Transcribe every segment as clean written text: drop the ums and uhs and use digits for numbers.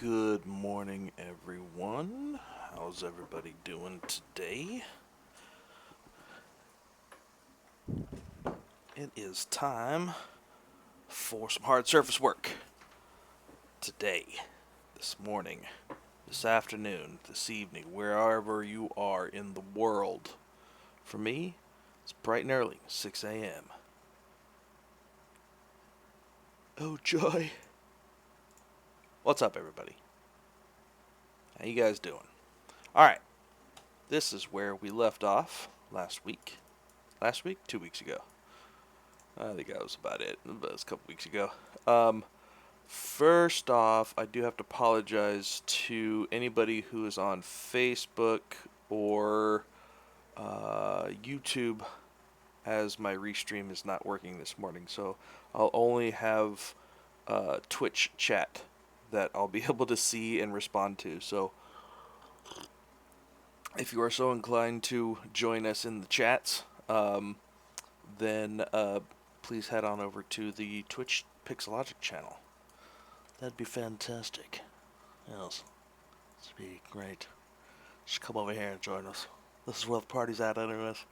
Good morning, everyone. How's everybody doing today? It is time for some hard surface work. Today, this morning, this afternoon, this evening, wherever you are in the world. For me, it's bright and early, 6 a.m. Oh, joy. What's up, everybody? How you guys doing? Alright, this is where we left off last week. Last week? 2 weeks ago. I think that was about it. It was a couple weeks ago. First off, I do have to apologize to anybody who is on Facebook or YouTube, as my restream is not working this morning. So I'll only have Twitch chat that I'll be able to see and respond to. So if you are so inclined to join us in the chats, then please head on over to the Twitch Pixelogic channel. That'd be fantastic. Yes, it'd be great. Just come over here and join us. This is where the party's at, anyways.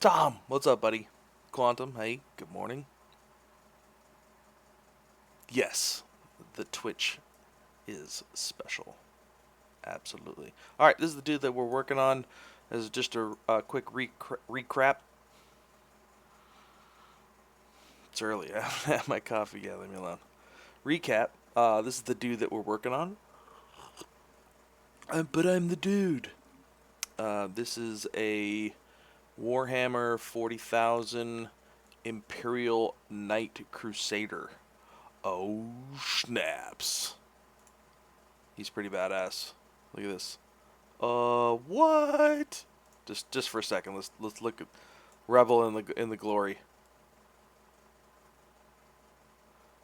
Tom, what's up, buddy? Quantum, hey, good morning. Yes, the Twitch is special. Absolutely. Alright, this is the dude that we're working on. This is just a quick recap. It's early. I haven't had my coffee yet. Leave me alone. Recap. This is the dude that we're working on. But I'm the dude. This is a Warhammer 40,000 Imperial Knight Crusader. Oh, snaps. He's pretty badass. Look at this. What? Just for a second. Let's look at revel in the glory.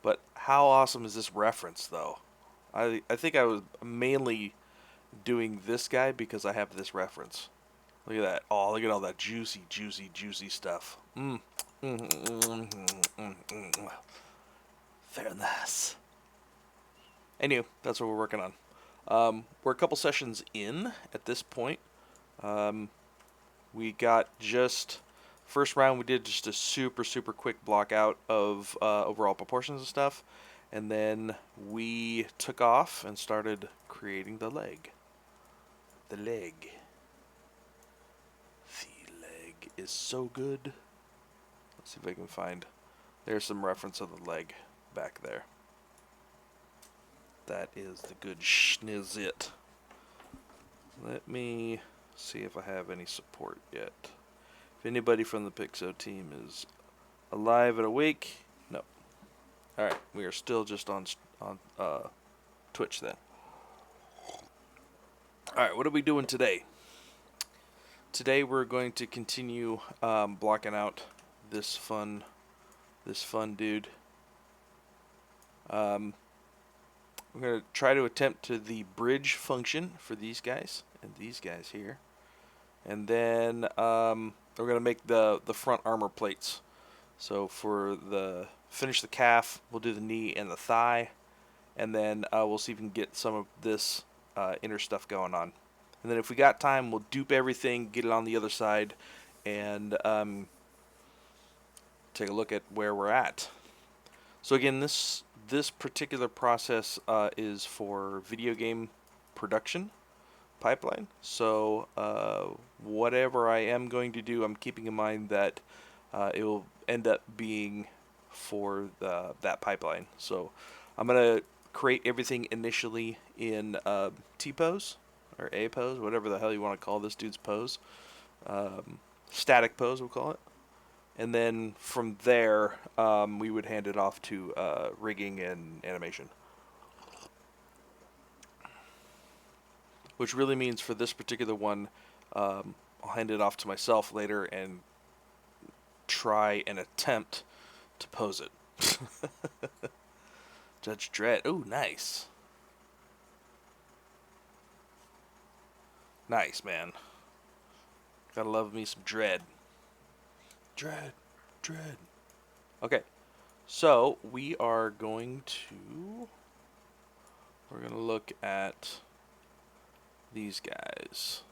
But how awesome is this reference, though? I think I was mainly doing this guy because I have this reference. Look at that. Oh, look at all that juicy, juicy, juicy stuff. Very nice. Anyway, that's what we're working on. We're a couple sessions in at this point. We got just... First round we did just a super quick block out of overall proportions and stuff, and then we took off and started creating the leg. The leg is so good. Let's see if I can find... There's some reference of the leg back there. That is the good schnizzit. Let me see if I have any support yet. If anybody from the Pixo team is alive and awake, no. Alright, we are still just on Twitch then. Alright, what are we doing today? Today we're going to continue blocking out this fun dude. We're going to try to attempt to the bridge function for these guys and these guys here. And then we're going to make the front armor plates. So for finish the calf, we'll do the knee and the thigh. And then we'll see if we can get some of this inner stuff going on. And then if we got time, we'll dupe everything, get it on the other side, and take a look at where we're at. So again, this particular process is for video game production pipeline. So whatever I am going to do, I'm keeping in mind that it will end up being for that pipeline. So I'm going to create everything initially in T-pose or A-pose, whatever the hell you want to call this dude's pose. Static pose, we'll call it. And then from there, we would hand it off to rigging and animation. Which really means for this particular one, I'll hand it off to myself later and try and attempt to pose it. Judge Dredd. Oh, nice. Nice, man. Gotta love me some Dredd. Dredd. Okay. So, we are going to we're going to look at these guys.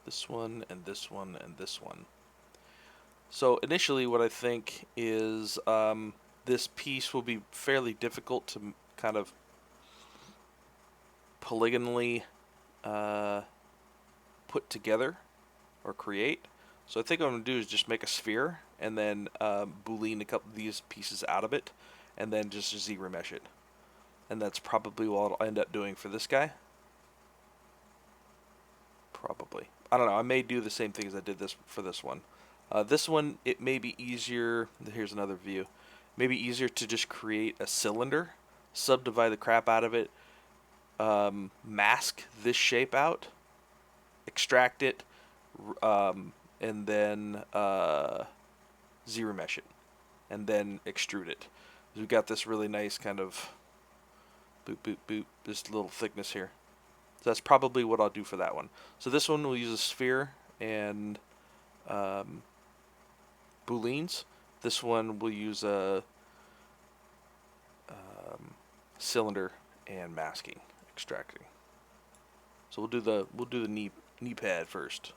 This one and this one and this one. So initially what I think is this piece will be fairly difficult to kind of polygonally put together or create. So I think what I'm going to do is just make a sphere and then boolean a couple of these pieces out of it and then just ZBrush it. And that's probably what I'll end up doing for this guy. Probably. I don't know. I may do the same thing as I did this for this one. This one, it may be easier. Here's another view. Maybe easier to just create a cylinder, subdivide the crap out of it, mask this shape out, extract it, and then ZBrush it, and then extrude it. We've got this really nice kind of boop, boop, boop, this little thickness here. So that's probably what I'll do for that one. So this one we'll use a sphere and booleans. This one we'll use a cylinder and masking, extracting. So we'll do the knee pad first.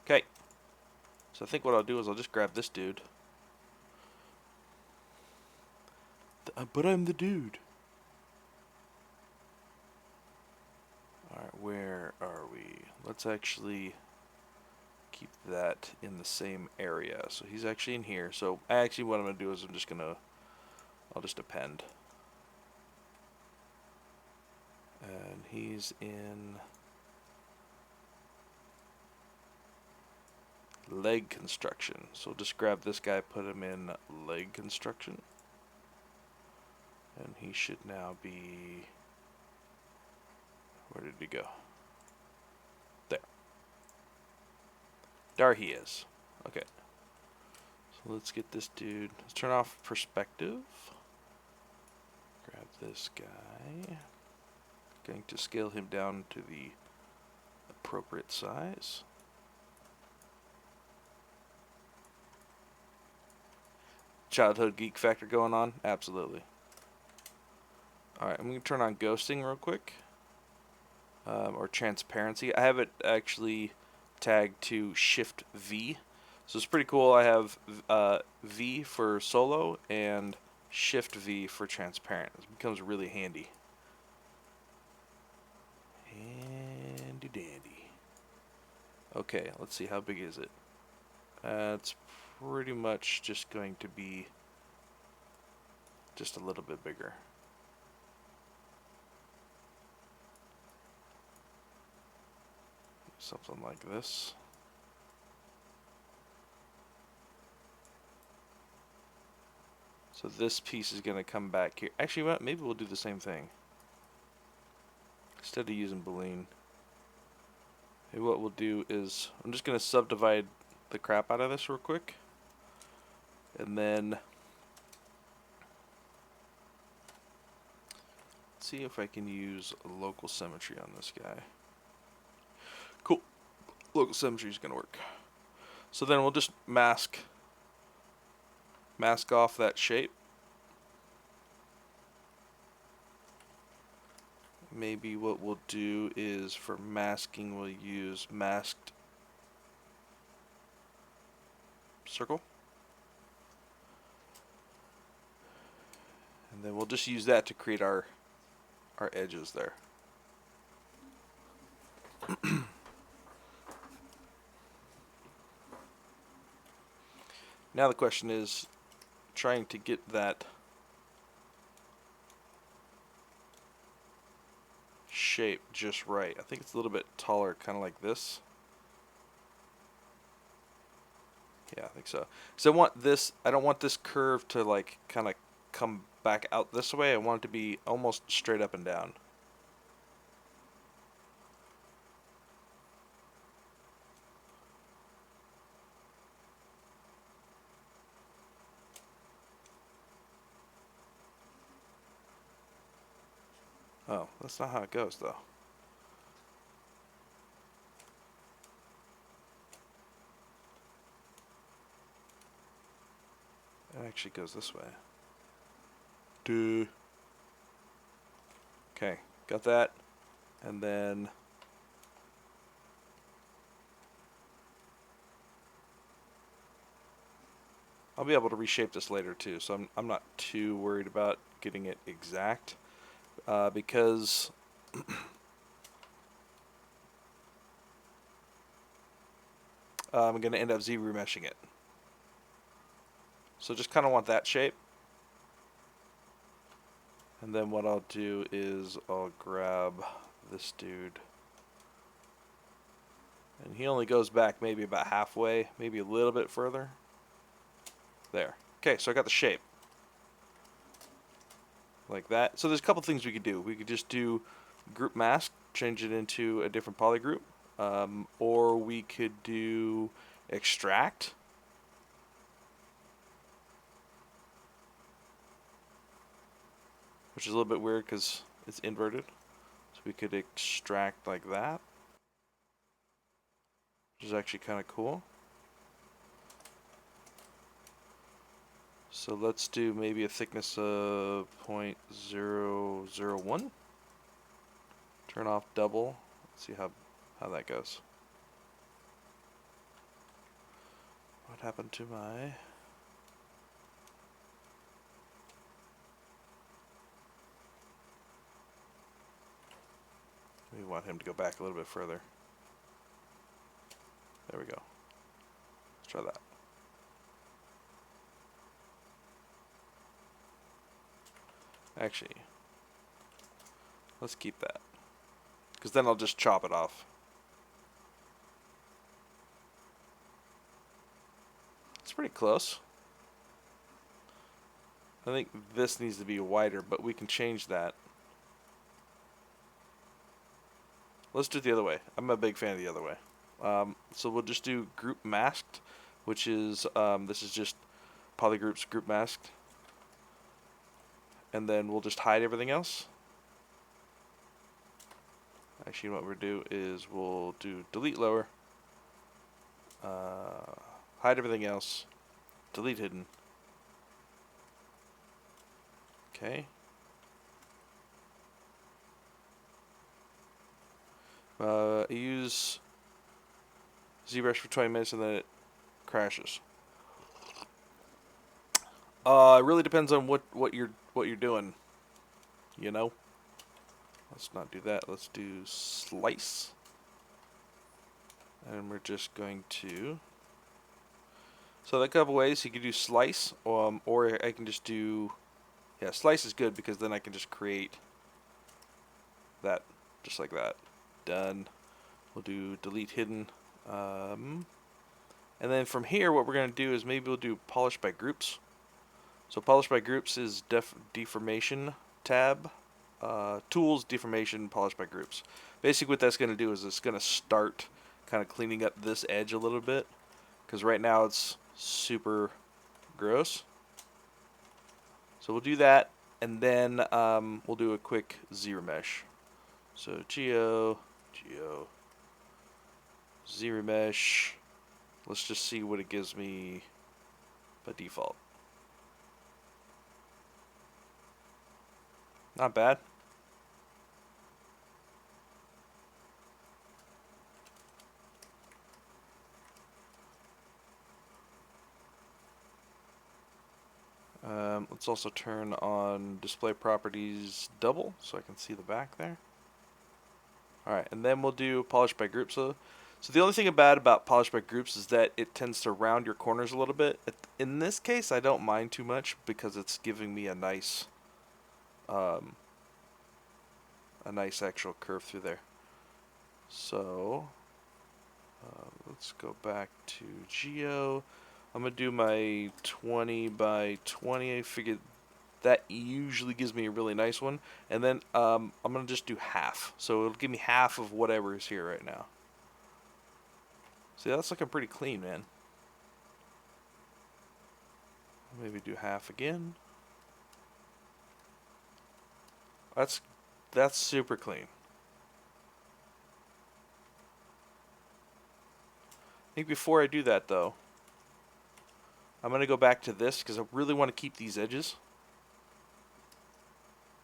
Okay. So I think what I'll do is I'll just grab this dude. But I'm the dude. Alright, where are we? Let's actually keep that in the same area. So he's actually in here. So actually what I'm going to do is I'll just append. And he's in leg construction. So just grab this guy, put him in leg construction. And he should now be... Where did he go? There. There he is. Okay. So let's get this dude. Let's turn off perspective. Grab this guy. Going to scale him down to the appropriate size. Childhood geek factor going on? Absolutely. Alright, I'm going to turn on ghosting real quick. Or transparency. I have it actually tagged to Shift V. So it's pretty cool. I have V for solo and Shift V for transparent. It becomes really handy. Handy dandy. Okay, let's see, how big is it? It's pretty much just going to be just a little bit bigger. Something like this. So this piece is going to come back here. Actually, maybe we'll do the same thing. Instead of using boolean, maybe what we'll do is I'm just going to subdivide the crap out of this real quick. And then see if I can use local symmetry on this guy. Cool. Local symmetry is going to work. So then we'll just mask off that shape. Maybe what we'll do is for masking we'll use masked circle. And then we'll just use that to create our edges there. Now the question is trying to get that shape just right. I think it's a little bit taller, kind of like this. Yeah, I think so. So I don't want this curve to like kind of come back out this way. I want it to be almost straight up and down. Oh, that's not how it goes, though. It actually goes this way. Duh. Okay, got that. And then I'll be able to reshape this later too, so I'm not too worried about getting it exact, because I'm going to end up Z-remeshing it. So just kind of want that shape. And then what I'll do is I'll grab this dude. And he only goes back maybe about halfway, maybe a little bit further. There. Okay, so I got the shape. Like that. So there's a couple things we could do. We could just do group mask, change it into a different polygroup. Or we could do extract. Which is a little bit weird because it's inverted. So we could extract like that. Which is actually kind of cool. So let's do maybe a thickness of 0.001. Turn off double. Let's see how that goes. What happened to my... We want him to go back a little bit further. There we go. Let's try that. Actually, let's keep that. Because then I'll just chop it off. It's pretty close. I think this needs to be wider, but we can change that. Let's do it the other way. I'm a big fan of the other way. So we'll just do group masked, which is, this is just polygroups group masked. And then we'll just hide everything else. Actually, what we'll do is we'll do delete lower, hide everything else, delete hidden. Okay. Use ZBrush for 20 minutes and then it crashes. It really depends on what you're doing. You know. Let's not do that. Let's do slice. And we're just going to... So there are a couple ways. You can do slice, or I can just do... Yeah, slice is good because then I can just create that, just like that. Done. We'll do delete hidden. And then from here, what we're going to do is maybe we'll do polish by groups. So polish by groups is deformation tab. Tools, deformation, polish by groups. Basically what that's going to do is it's going to start kind of cleaning up this edge a little bit, because right now it's super gross. So we'll do that, and then we'll do a quick Z-remesh. So geo, Z-remesh. Let's just see what it gives me by default. Not bad. Let's also turn on display properties double so I can see the back there. Alright, and then we'll do polish by group. So the only thing bad about polish by groups is that it tends to round your corners a little bit. In this case, I don't mind too much because it's giving me a nice actual curve through there. So let's go back to Geo. I'm going to do my 20 by 20. I figured that usually gives me a really nice one. And then I'm going to just do half. So it'll give me half of whatever is here right now. See, that's looking pretty clean, man. Maybe do half again. That's super clean. I think before I do that, though, I'm going to go back to this because I really want to keep these edges.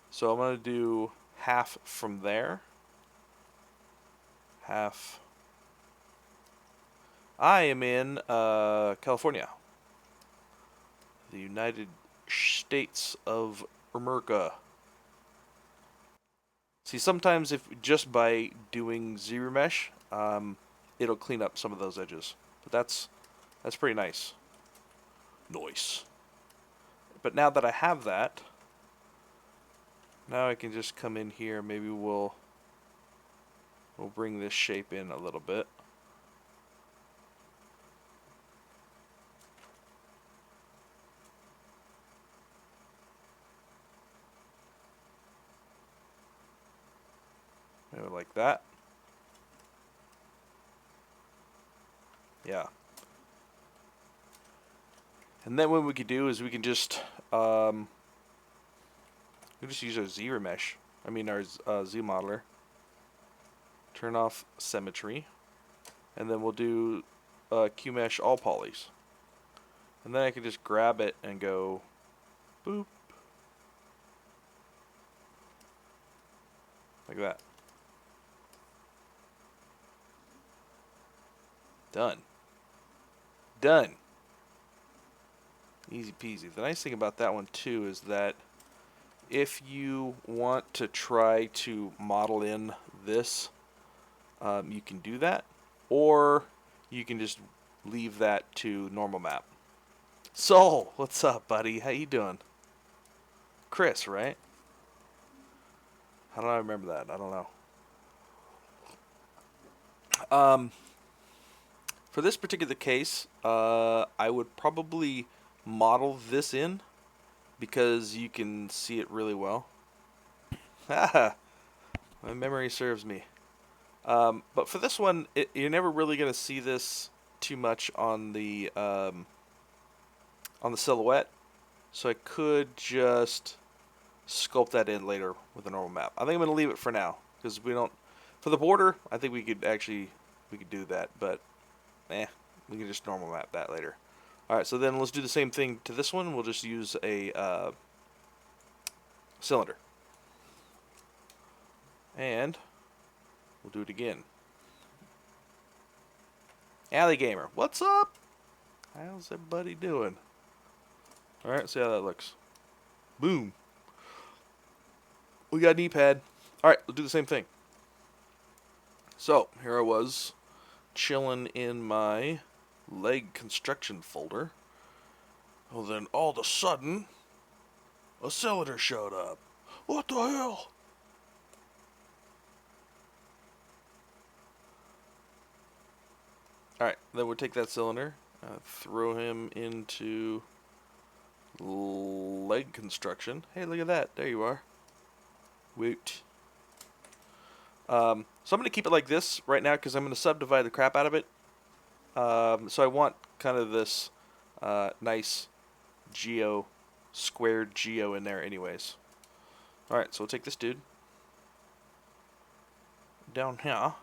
So I'm going to do half from there. Half. I am in California, the United States of America. See, sometimes if just by doing ZBrush, it'll clean up some of those edges. But that's pretty nice. Nice. But now that I have that, now I can just come in here. Maybe we'll bring this shape in a little bit. Maybe like that. Yeah. And then what we could do is we can just use our ZBrush. I mean our Z modeler. Turn off Symmetry, and then we'll do QMesh all polys. And then I can just grab it and go boop. Like that. Done. Done. Easy peasy. The nice thing about that one too is that if you want to try to model in this, you can do that, or you can just leave that to normal map. Soul, what's up, buddy? How you doing? Chris, right? How do I remember that? I don't know. For this particular case, I would probably model this in because you can see it really well. My memory serves me. But for this one, you're never really going to see this too much on the silhouette, so I could just sculpt that in later with a normal map. I think I'm going to leave it for now because we don't. For the border, I think we could do that, but we can just normal map that later. All right, so then let's do the same thing to this one. We'll just use a cylinder, and we'll do it again. Alley Gamer, what's up? How's everybody doing? All right, see how that looks. Boom. We got a knee pad. All right, we'll do the same thing. So here I was, chilling in my leg construction folder. Well, then all of a sudden, a cylinder showed up. What the hell? Alright, then we'll take that cylinder, throw him into leg construction. Hey, look at that. There you are. Woot. So I'm going to keep it like this right now because I'm going to subdivide the crap out of it. So I want kind of this nice squared geo in there anyways. Alright, so we'll take this dude down here,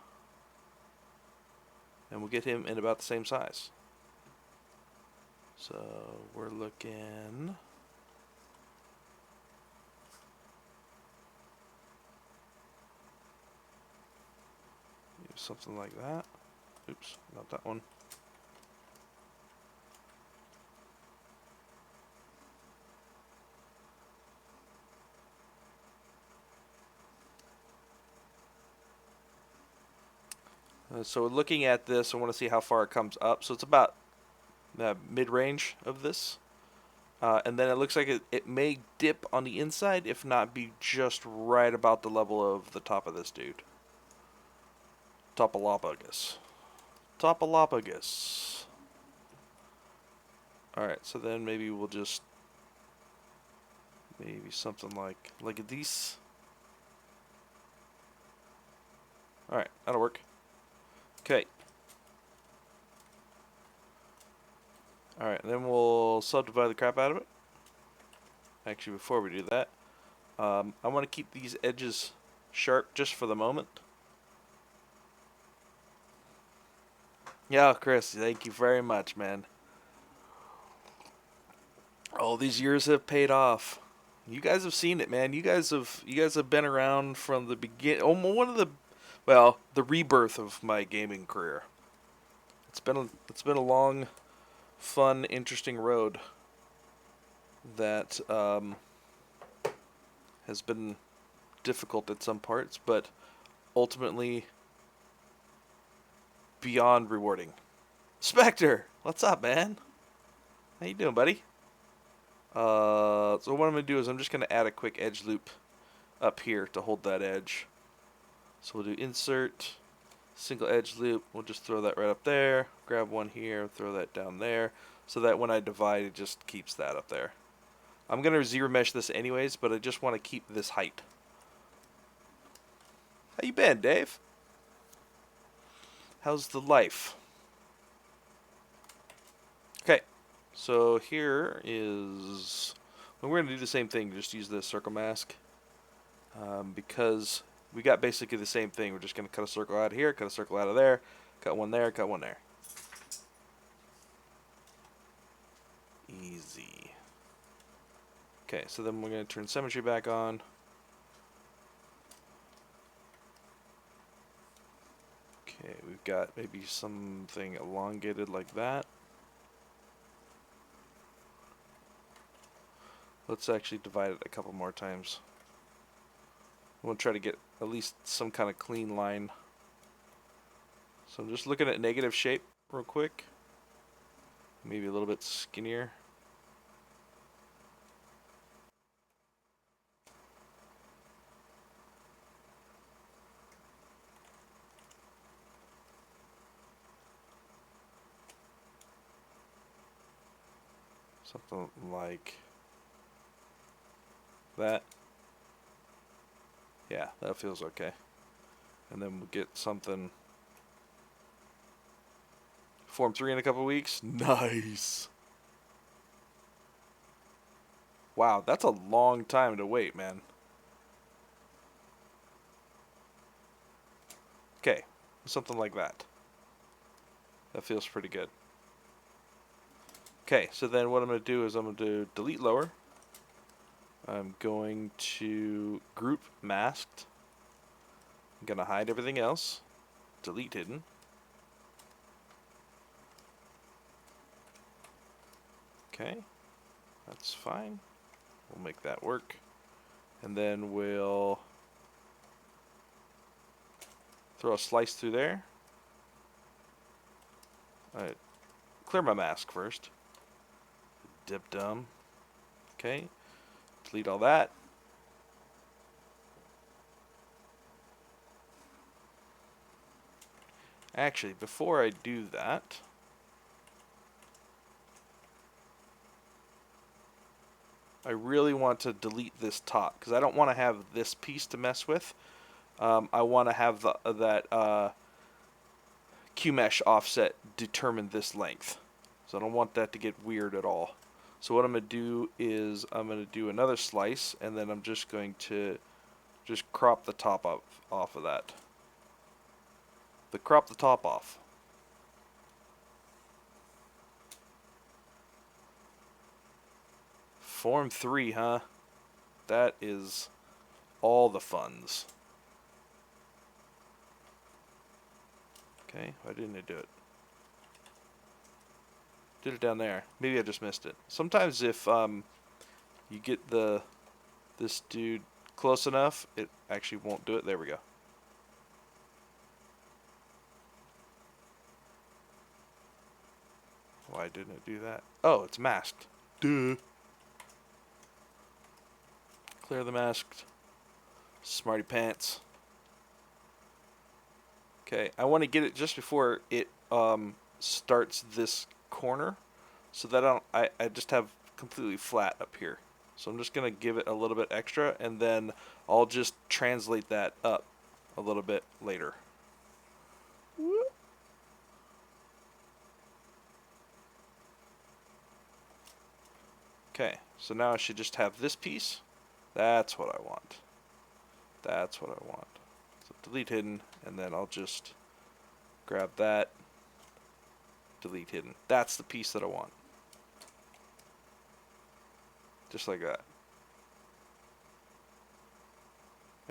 and we'll get him in about the same size. So we're looking... something like that. Oops, not that one. So looking at this, I want to see how far it comes up. So it's about the mid-range of this. And then it looks like it may dip on the inside, if not be just right about the level of the top of this dude. Topolopagus. Topolopagus. Alright, so then maybe we'll just... maybe something like these. Alright, that'll work. Okay. Alright, then we'll subdivide the crap out of it. Actually, before we do that, I want to keep these edges sharp just for the moment. Yeah, Chris, thank you very much, man. All these years have paid off. You guys have seen it, man. You guys have been around from the begin. Oh, well, the rebirth of my gaming career. It's been a long, fun, interesting road that has been difficult at some parts, but ultimately beyond rewarding. Spectre, what's up, man? How you doing, buddy? So what I'm gonna do is I'm just gonna add a quick edge loop up here to hold that edge. So we'll do insert, single edge loop. We'll just throw that right up there. Grab one here, throw that down there, so that when I divide, it just keeps that up there. I'm gonna zero mesh this anyways, but I just want to keep this height. How you been, Dave? How's the life? Okay, so here is... We're going to do the same thing, just use the circle mask. Because we got basically the same thing. We're just going to cut a circle out of here, cut a circle out of there, cut one there, cut one there. Easy. Okay, so then we're going to turn Symmetry back on. Okay, we've got maybe something elongated like that. Let's actually divide it a couple more times. We'll try to get at least some kind of clean line. So I'm just looking at negative shape real quick. Maybe a little bit skinnier. Something like that. Yeah, that feels okay. And then we'll get something. Form 3 in a couple weeks. Nice. Wow, that's a long time to wait, man. Okay, something like that. That feels pretty good. Okay, so then what I'm going to do is I'm going to delete lower. I'm going to group masked. I'm going to hide everything else. Delete hidden. Okay, that's fine. We'll make that work. And then we'll throw a slice through there. Alright, clear my mask first. Dip dumb. Okay, delete all that. Actually, before I do that, I really want to delete this top because I don't want to have this piece to mess with. I want to have that Q-mesh offset determine this length. So I don't want that to get weird at all. So what I'm going to do is I'm going to do another slice, and then I'm just going to just crop the top off of that. Crop the top off. Form 3, huh? That is all the funds. Okay, why didn't I do it? Did it down there. Maybe I just missed it. Sometimes if you get this dude close enough, it actually won't do it. There we go. Why didn't it do that? Oh, it's masked. Duh. Clear the masked. Smarty pants. Okay, I want to get it just before it starts this corner, so that I just have completely flat up here. So I'm just gonna give it a little bit extra, and then I'll just translate that up a little bit later. Okay, so now I should just have this piece. That's what I want. That's what I want. So delete hidden, and then I'll just grab that. Delete hidden. That's the piece that I want. Just like that.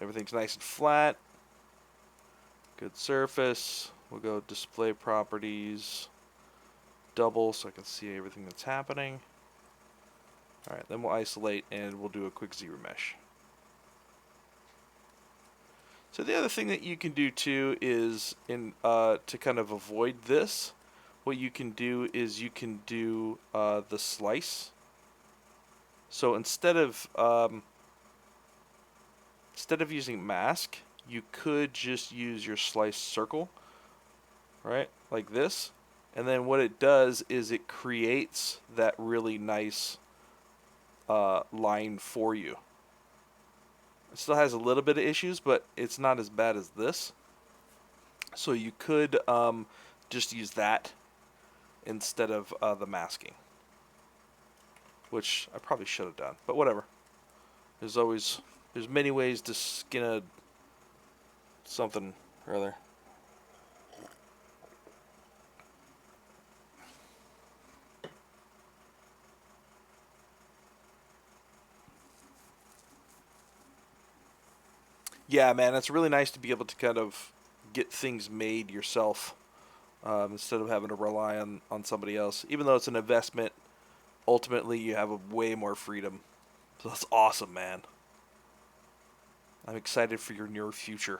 Everything's nice and flat. Good surface. We'll go display properties, double, so I can see everything that's happening. Alright, then we'll isolate and we'll do a quick ZBrush. So the other thing that you can do too is to kind of avoid this, what you can do is you can do the slice. So instead of using mask, you could just use your slice circle, right, like this, and then what it does is it creates that really nice line for you. It still has a little bit of issues, but it's not as bad as this. So you could just use that instead of the masking, which I probably should have done, but whatever. There's many ways to skin a something or other. Yeah, man, it's really nice to be able to kind of get things made yourself instead of having to rely on somebody else. Even though it's an investment, ultimately you have a way more freedom. So that's awesome, man. I'm excited for your near future.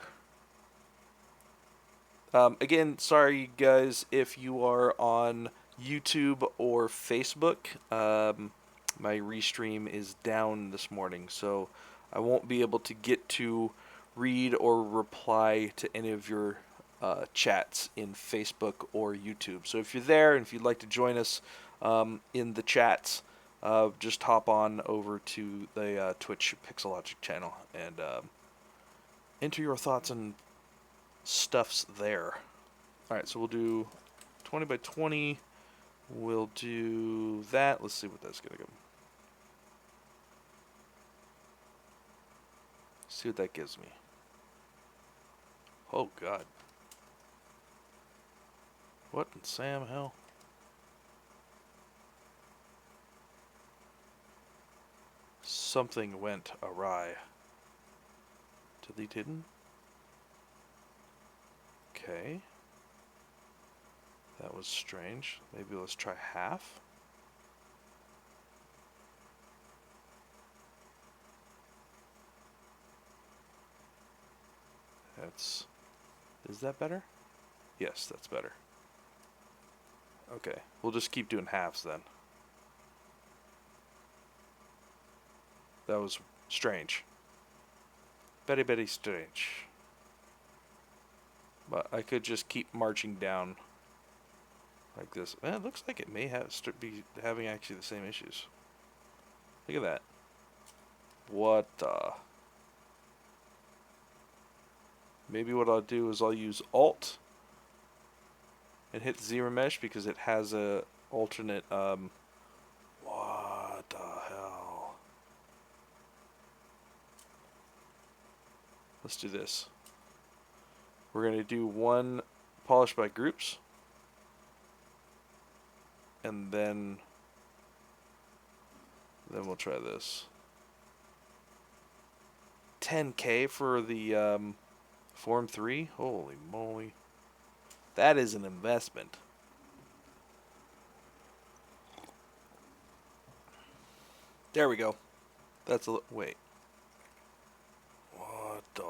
Again, sorry guys if you are on YouTube or Facebook. My restream is down this morning, so I won't be able to get to read or reply to any of your chats in Facebook or YouTube. So if you're there and if you'd like to join us in the chats, just hop on over to the Twitch Pixelogic channel and enter your thoughts and stuffs there. Alright, so we'll do 20 by 20. We'll do that. Let's see what that's going to go. See what that gives me. Oh, God. What in Sam hell? Something went awry. Deleted. Okay. That was strange. Maybe let's try half. Is that better? Yes, that's better. Okay, we'll just keep doing halves then. That was strange. Very, very strange. But I could just keep marching down like this. Man, it looks like it may be having actually the same issues. Look at that. What the? Maybe what I'll do is I'll use Alt and hit ZBrush because it has a alternate what the hell? Let's do this. We're going to do one polish by groups and then we'll try this. 10K for the Form 3? Holy moly. That is an investment. There we go. That's a... Wait. What the...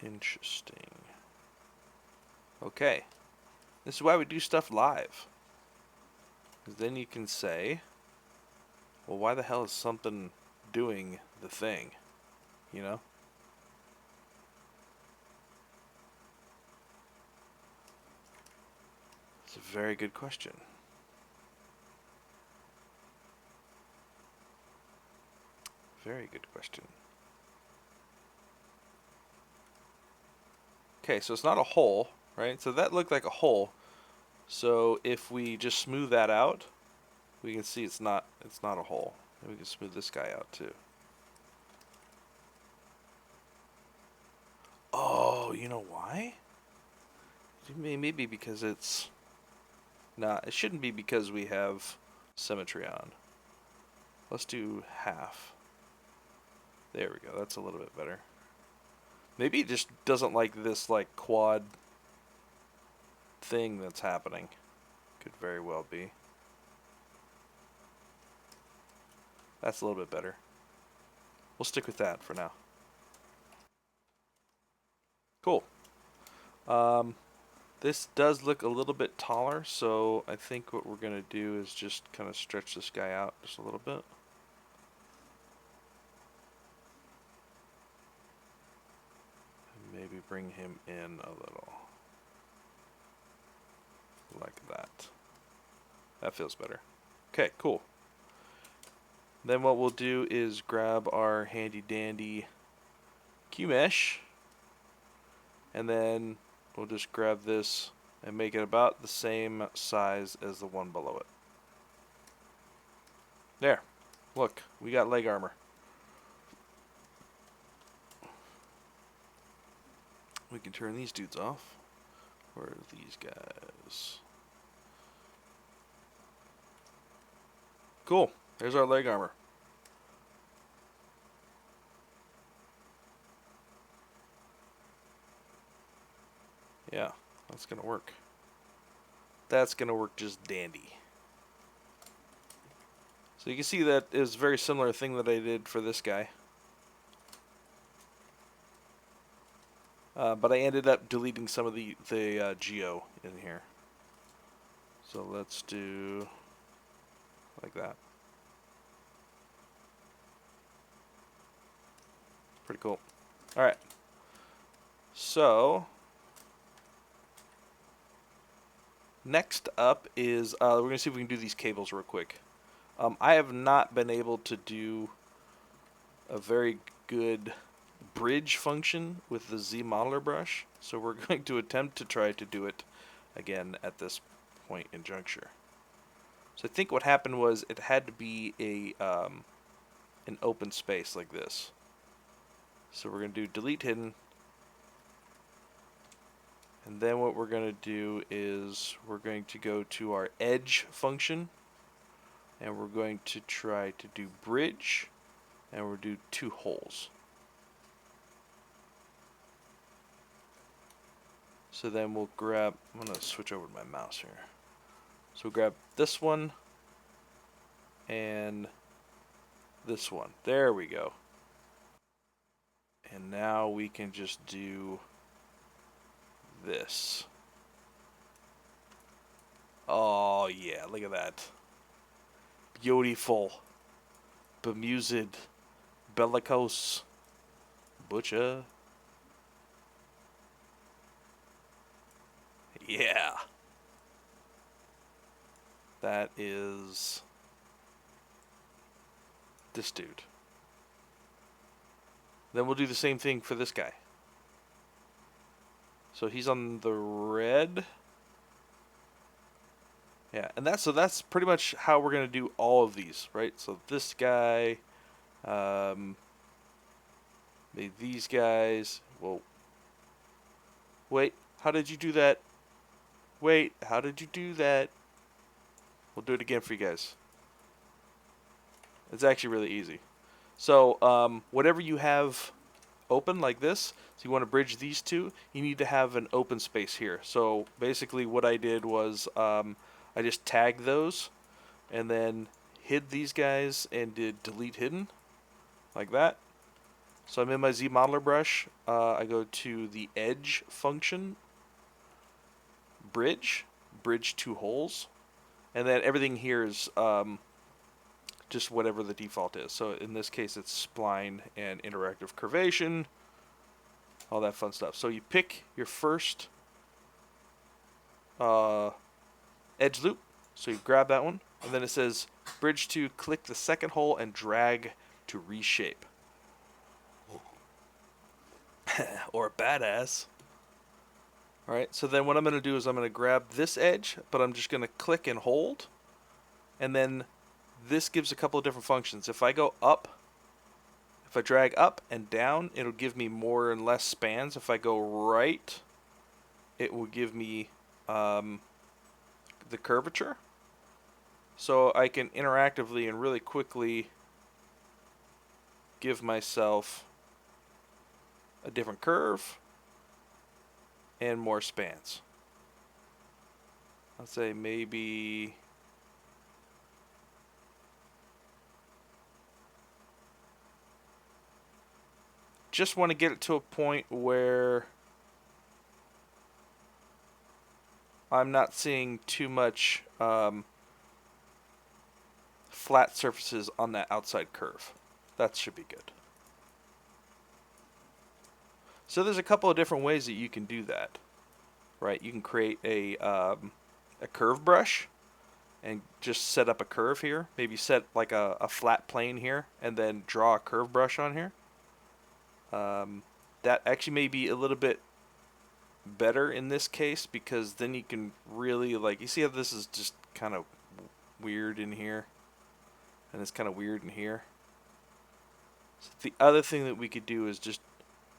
Interesting. Okay. This is why we do stuff live. Because then you can say, well, why the hell is something doing the thing? You know? It's a very good question. Very good question. Okay, so it's not a hole, right? So that looked like a hole. So if we just smooth that out, we can see it's not a hole. And we can smooth this guy out too. Oh, you know why? Maybe because it's Nah, it shouldn't be because we have symmetry on. Let's do half. There we go. That's a little bit better. Maybe it just doesn't like this like quad thing that's happening. Could very well be. That's a little bit better. We'll stick with that for now. Cool. This does look a little bit taller, so I think what we're going to do is just kind of stretch this guy out just a little bit. And maybe bring him in a little. Like that. That feels better. Okay, cool. Then what we'll do is grab our handy dandy Q-mesh, and then we'll just grab this and make it about the same size as the one below it. There. Look, we got leg armor. We can turn these dudes off. Where are these guys? Cool. There's our leg armor. Yeah, that's going to work. That's going to work just dandy. So you can see that is a very similar thing that I did for this guy. But I ended up deleting some of the geo in here. So let's do like that. Pretty cool. Alright. So next up is we're going to see if we can do these cables real quick. I have not been able to do a very good bridge function with the ZModeler brush, so we're going to attempt to try to do it again at this point in juncture. So I think what happened was it had to be a an open space like this. So we're going to do delete hidden, and then what we're going to do is we're going to go to our edge function, and we're going to try to do bridge, and we'll do 2 holes. So then we'll grab, I'm going to switch over to my mouse here. So we'll grab this one and this one. There we go. And now we can just do this. Oh yeah, look at that. Beautiful. Bemused. Bellicose. Butcher. Yeah. That is this dude. Then we'll do the same thing for this guy. So he's on the red. Yeah, and that's pretty much how we're gonna do all of these, right? So this guy, these guys. Whoa. Wait, how did you do that? Wait, how did you do that? We'll do it again for you guys. It's actually really easy. So whatever you have open like this, so you want to bridge these two, you need to have an open space here. So basically what I did was I just tagged those and then hid these guys and did delete hidden like that. So I'm in my ZModeler brush. I go to the edge function, bridge 2 holes, and then everything here is just whatever the default is. So in this case it's spline and interactive curvation, all that fun stuff. So you pick your first edge loop, so you grab that one, and then it says bridge to, click the second hole and drag to reshape. Or badass. Alright, so then what I'm going to do is I'm going to grab this edge, but I'm just going to click and hold, and then this gives a couple of different functions. If I go up, if I drag up and down, it'll give me more and less spans. If I go right, it will give me the curvature, so I can interactively and really quickly give myself a different curve and more spans. Let's say maybe just want to get it to a point where I'm not seeing too much flat surfaces on that outside curve. That should be good. So there's a couple of different ways that you can do that, right? You can create a curve brush and just set up a curve here. Maybe set like a flat plane here and then draw a curve brush on here. That actually may be a little bit better in this case, because then you can really, like, you see how this is just kind of weird in here and it's kind of weird in here. So the other thing that we could do is just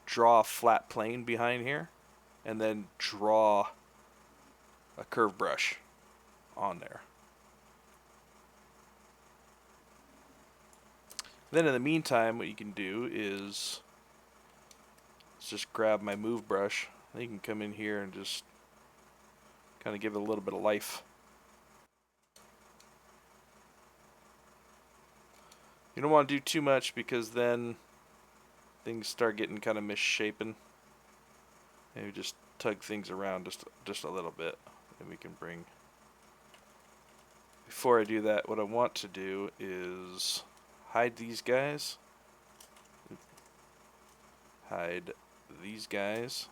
draw a flat plane behind here and then draw a curve brush on there. Then in the meantime, what you can do is just grab my move brush. You can come in here and just kind of give it a little bit of life. You don't want to do too much, because then things start getting kind of misshapen. Maybe just tug things around just a little bit, and we can bring. Before I do that, what I want to do is hide these guys. Hide these guys.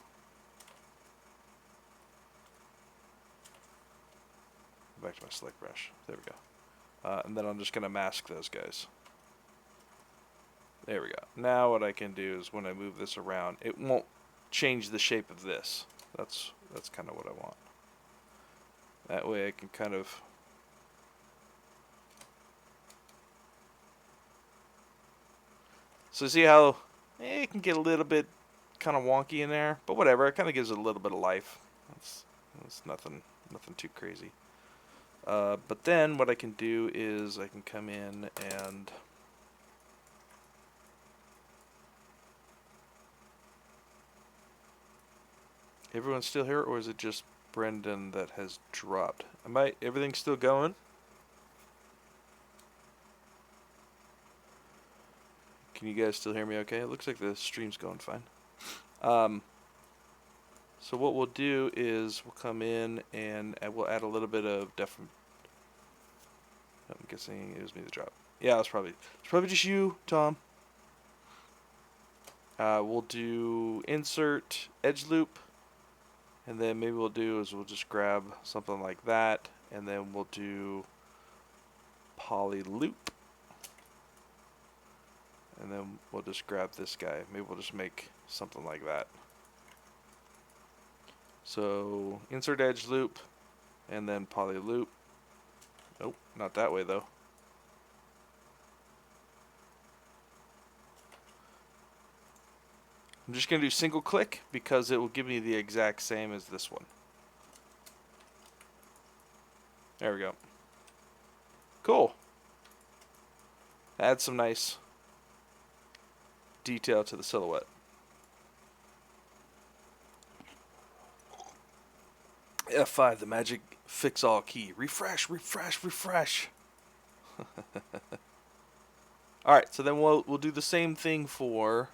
Back to my select brush. There we go. And then I'm just going to mask those guys. There we go. Now what I can do is when I move this around, it won't change the shape of this. That's kind of what I want. That way I can kind of so see how it can get a little bit kind of wonky in there, but whatever. It kind of gives it a little bit of life. That's nothing too crazy. But then what I can do is I can come in and everyone's still here, or is it just Brendon that has dropped? Everything's still going? Can you guys still hear me okay? It looks like the stream's going fine. So what we'll do is we'll come in and we'll add a little bit of I'm guessing it was me that dropped. Yeah, it's probably just you, Tom. We'll do insert edge loop, and then maybe we'll just grab something like that, and then we'll do poly loop, and then we'll just grab this guy. Maybe we'll just make something like that. So insert edge loop, and then poly loop. Nope, not that way though. I'm just going to do single click because it will give me the exact same as this one. There we go. Cool. Add some nice detail to the silhouette. F5, the magic fix-all key. Refresh, refresh, refresh. Alright, so then we'll do the same thing for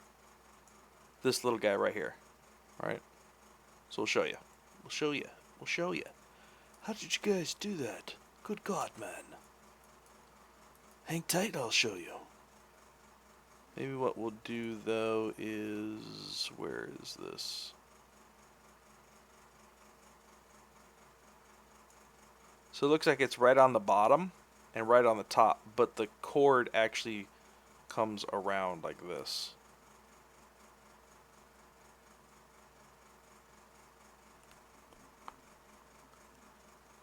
this little guy right here. Alright? So we'll show you. We'll show you. We'll show you. How did you guys do that? Good God, man. Hang tight, I'll show you. Maybe what we'll do, though, is... Where is this? So it looks like it's right on the bottom and right on the top, but the cord actually comes around like this.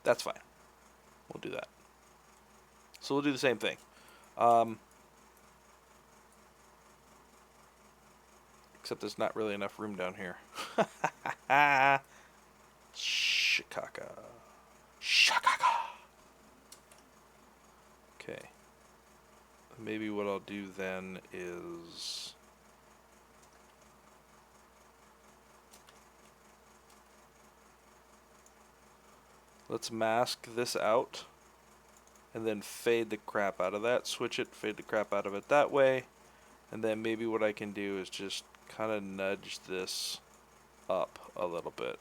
That's fine. We'll do that. So we'll do the same thing. Except there's not really enough room down here. Shikaka. Shakaka. maybe what I'll do then is let's mask this out and then fade the crap out of that, switch it, fade the crap out of it that way, and then maybe what I can do is just kind of nudge this up a little bit.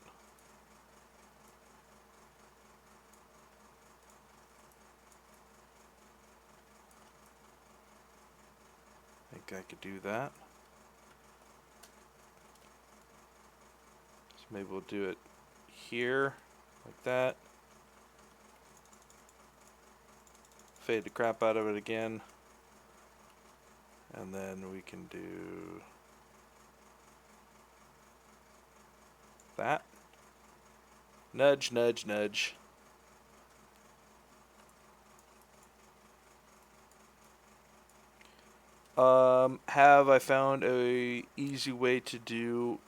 I think I could do that. So maybe we'll do it here, like that. Fade the crap out of it again. And then we can do that. Nudge, nudge, nudge. Have I found a easy way to do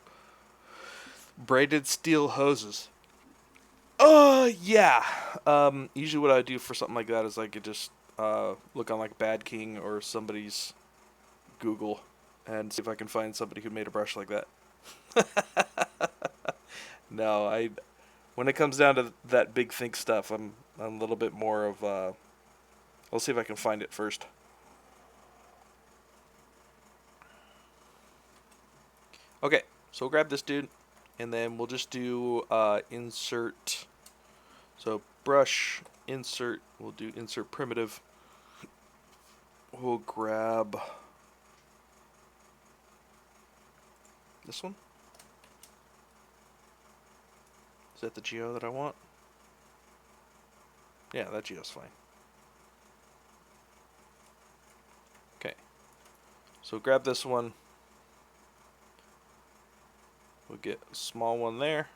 braided steel hoses? Yeah. Usually what I do for something like that is I could just look on like Bad King or somebody's Google and see if I can find somebody who made a brush like that. No, when it comes down to that big think stuff, I'm a little bit more of I'll see if I can find it first. Okay, so we'll grab this dude, and then we'll just do insert. So brush, insert, we'll do insert primitive. We'll grab this one. Is that the geo that I want? Yeah, that geo's fine. Okay, so grab this one. We'll get a small one there.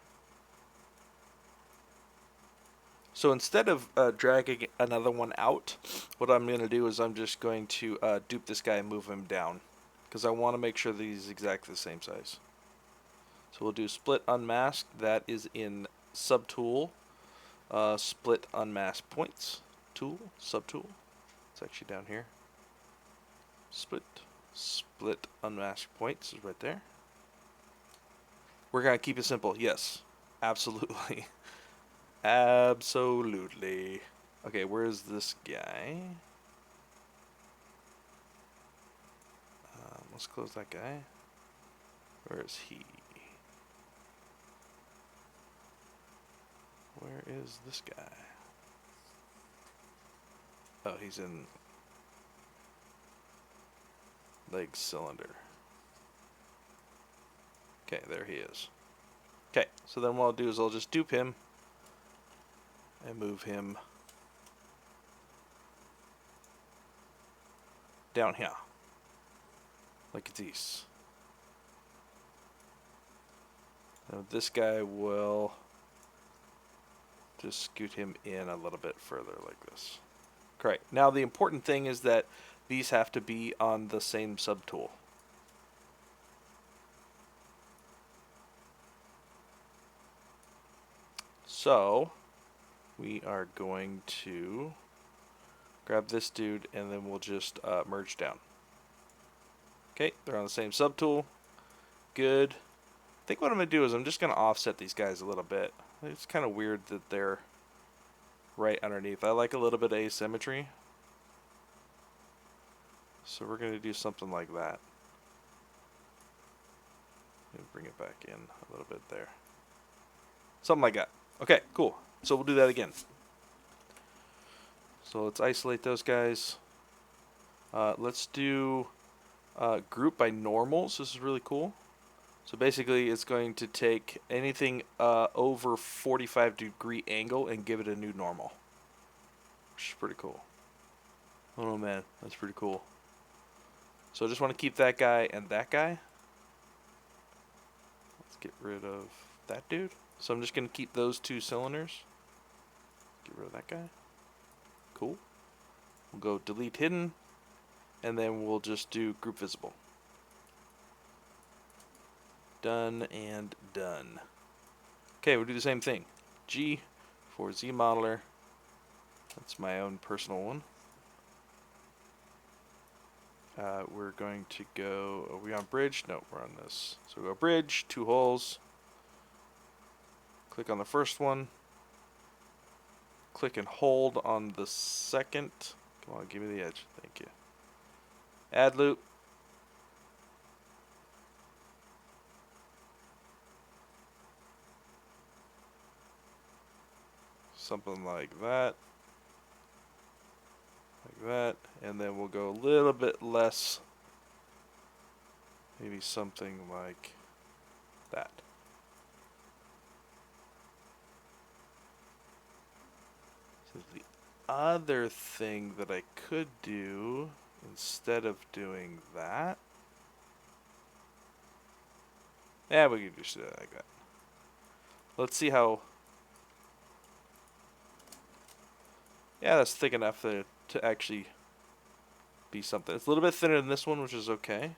So instead of dragging another one out, what I'm going to do is I'm just going to dupe this guy and move him down, because I want to make sure that he's exactly the same size. So we'll do split unmask. That is in subtool. Split unmask points tool, subtool. It's actually down here. Split unmask points is right there. We're going to keep it simple. Yes, absolutely. Absolutely. Okay, where's this guy? Let's close that guy. Where is he? Where is this guy? Oh, he's in leg cylinder. Okay, there he is. Okay, so then what I'll do is I'll just dupe him and move him down here, like this. Now this guy will just scoot him in a little bit further like this. Correct. Now the important thing is that these have to be on the same subtool. So we are going to grab this dude and then we'll just merge down. Okay, they're on the same subtool. Good. I think what I'm going to do is I'm just going to offset these guys a little bit. It's kind of weird that they're right underneath. I like a little bit of asymmetry. So we're going to do something like that. Maybe bring it back in a little bit there. Something like that. Okay, cool. So we'll do that again. So let's isolate those guys. Let's do group by normals. This is really cool. So basically it's going to take anything over 45-degree angle and give it a new normal. Which is pretty cool. Oh man, that's pretty cool. So I just want to keep that guy and that guy. Let's get rid of that dude. So I'm just going to keep those two cylinders. Get rid of that guy. Cool. We'll go delete hidden. And then we'll just do group visible. Done and done. Okay, we'll do the same thing. G for Z modeler. That's my own personal one. we're going to go, are we on bridge? No, we're on this. So we go bridge, 2 holes. Click on the first one. Click and hold on the second. Come on, give me the edge. Thank you. Add loop. Something like that. Like that. And then we'll go a little bit less. Maybe something like that. So the other thing that I could do instead of doing that, yeah, we could just do it like that. Let's see how. Yeah, that's thick enough to actually be something. It's a little bit thinner than this one, which is okay.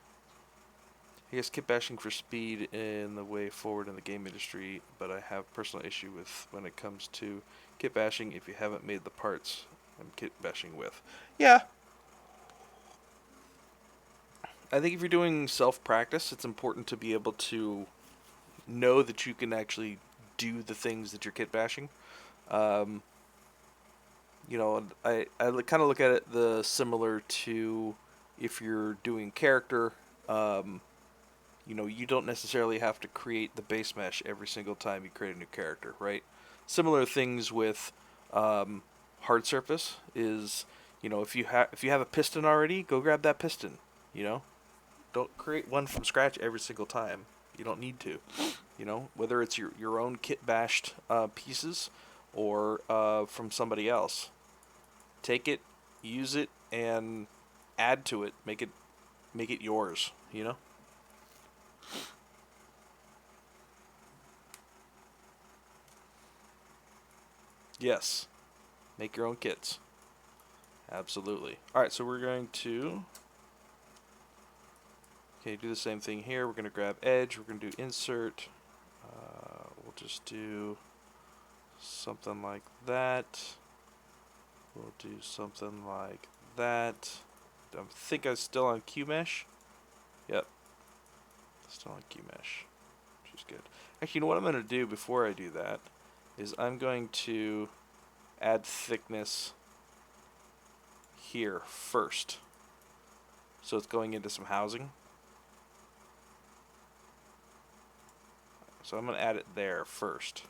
I guess kit bashing for speed in the way forward in the game industry, but I have personal issue with when it comes to kit bashing if you haven't made the parts I'm kit bashing with. Yeah. I think if you're doing self-practice, it's important to be able to know that you can actually do the things that you're kit bashing. Um, I kind of look at it the similar to if you're doing character. You don't necessarily have to create the base mesh every single time you create a new character, right? Similar things with hard surface is, if you have a piston already, go grab that piston. Don't create one from scratch every single time. You don't need to. Whether it's your own kit bashed pieces or from somebody else, take it, use it, and add to it. Make it yours. Yes, make your own kits. Absolutely. All right, so we're going to do the same thing here. We're going to grab edge. We're going to do insert. We'll just do something like that. We'll do something like that. I think I'm still on QMesh. Yep, still on QMesh, which is good. Actually, you know what I'm going to do before I do that is I'm going to add thickness here first. So it's going into some housing. So I'm going to add it there first.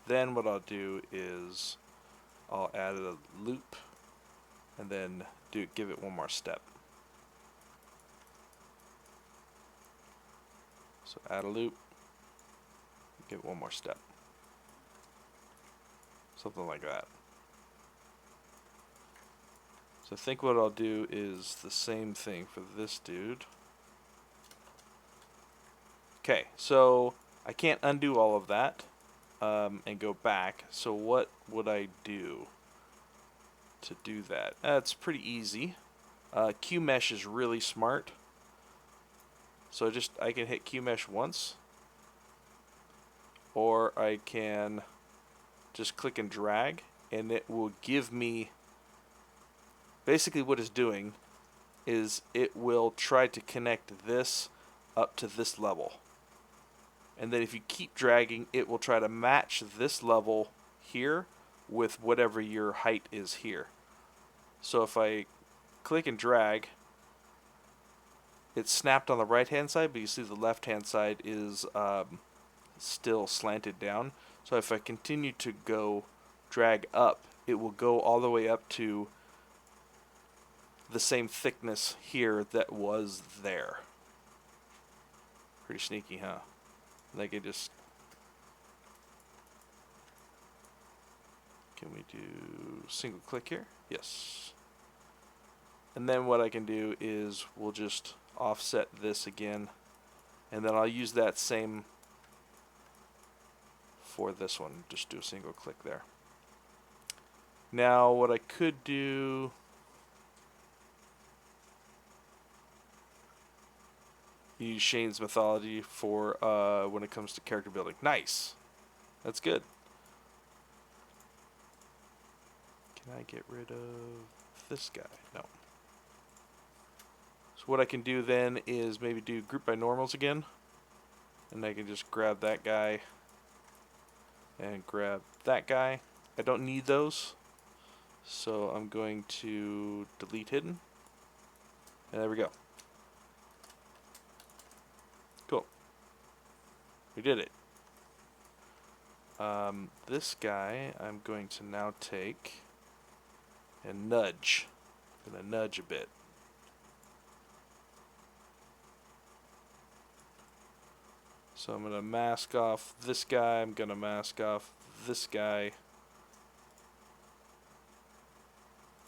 Then what I'll do is I'll add a loop and then give it one more step. So add a loop, give it one more step. Something like that. So I think what I'll do is the same thing for this dude. Okay, so I can't undo all of that and go back. So what would I do to do that? It's pretty easy. QMesh is really smart. So I can hit QMesh once, or I can just click and drag, and it will give me, basically what it's doing is it will try to connect this up to this level. And then if you keep dragging, it will try to match this level here with whatever your height is here. So if I click and drag, it's snapped on the right hand side, but you see the left hand side is still slanted down. So if I continue to go drag up, it will go all the way up to the same thickness here that was there. Pretty sneaky, huh? Like it just... Can we do single click here? Yes. And then what I can do is we'll just offset this again, and then I'll use that same for this one. Just do a single click there. Now what I could do... Use Shane's methodology for when it comes to character building. Nice. That's good. Can I get rid of this guy? No. So what I can do then is maybe do group by normals again. And I can just grab that guy and grab that guy. I don't need those. So I'm going to delete hidden. And there we go. Cool. We did it. This guy I'm going to now take and nudge. I'm going to nudge a bit. So I'm going to mask off this guy. I'm going to mask off this guy.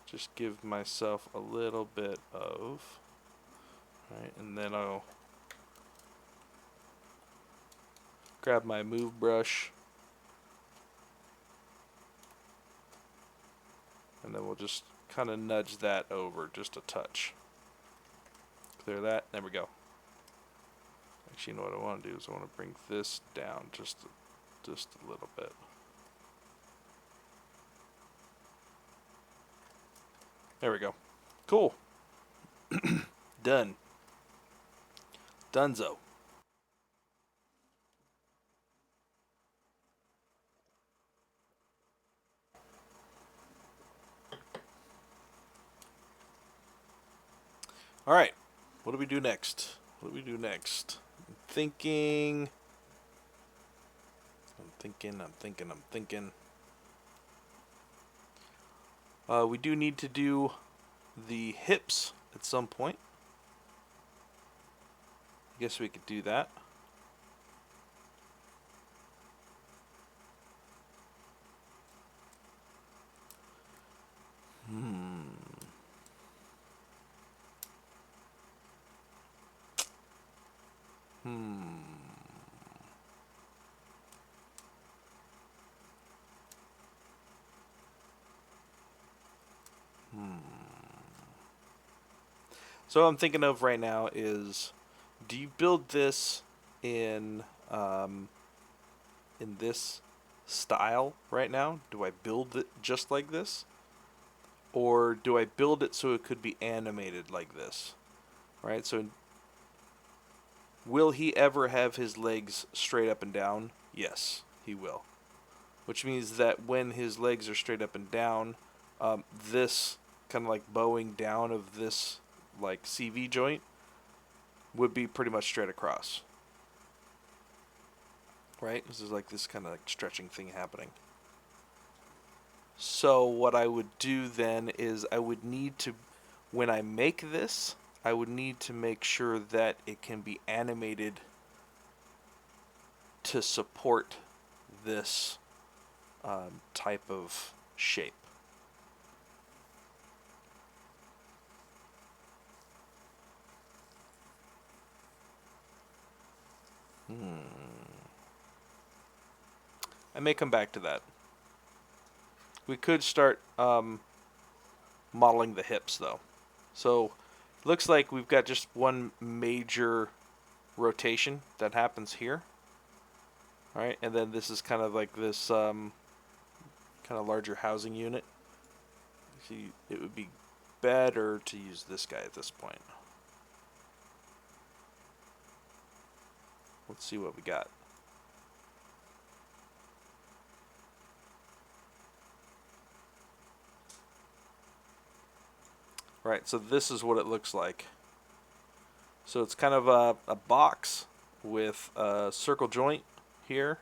Just give myself a little bit of, right, and then I'll grab my move brush, and then we'll just kind of nudge that over just a touch. Clear that. There we go. Actually, you know what I want to do is I want to bring this down just a little bit. There we go. Cool. Done. Dunzo. All right. What do we do next? What do we do next? I'm thinking. We do need to do the hips at some point. I guess we could do that. So what I'm thinking of right now is, do you build this in this style right now? Do I build it just like this? Or do I build it so it could be animated like this? Right? So will he ever have his legs straight up and down? Yes, he will. Which means that when his legs are straight up and down, this kind of like bowing down of this like CV joint would be pretty much straight across. Right? This is like this kind of like stretching thing happening. So what I would do then is I would need to, when I make this, I would need to make sure that it can be animated to support this type of shape. I may come back to that. We could start modeling the hips though. So it looks like we've got just one major rotation that happens here. Alright, and then this is kind of like this kind of larger housing unit. See, it would be better to use this guy at this point. Let's see what we got. Right, so this is what it looks like. So it's kind of a box with a circle joint here,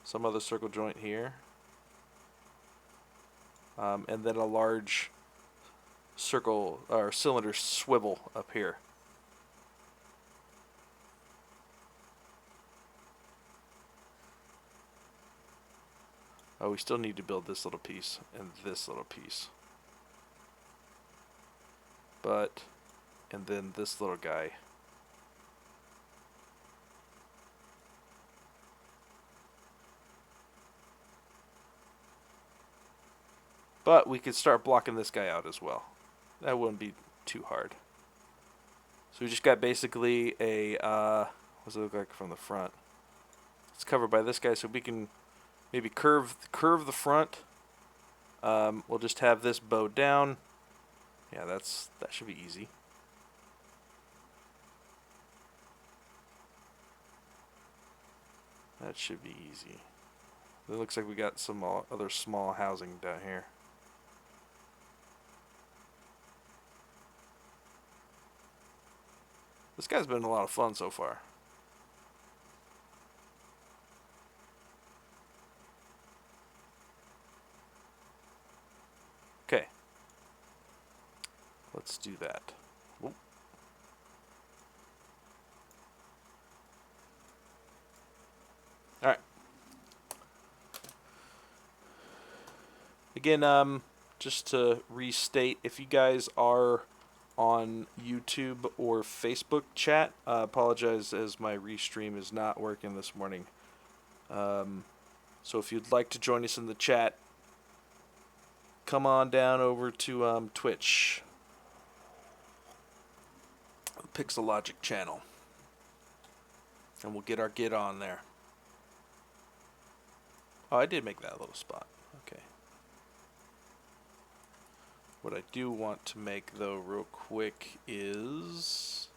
some other circle joint here, and then a large circle or cylinder swivel up here. Oh, we still need to build this little piece and this little piece. But, and then this little guy. But we could start blocking this guy out as well. That wouldn't be too hard. So we just got basically a, what does it look like from the front? It's covered by this guy, so we can maybe curve the front. We'll just have this bowed down. Yeah, that should be easy. That should be easy. It looks like we got some other small housing down here. This guy's been a lot of fun so far. Okay. Let's do that. Whoop. All right. Again, just to restate, if you guys are on YouTube or Facebook chat, apologize as my restream is not working this morning. So if you'd like to join us in the chat, come on down over to Twitch, Pixel Logic channel, and we'll get our get on there. Oh, I did make that little spot. Okay. What I do want to make, though, real quick is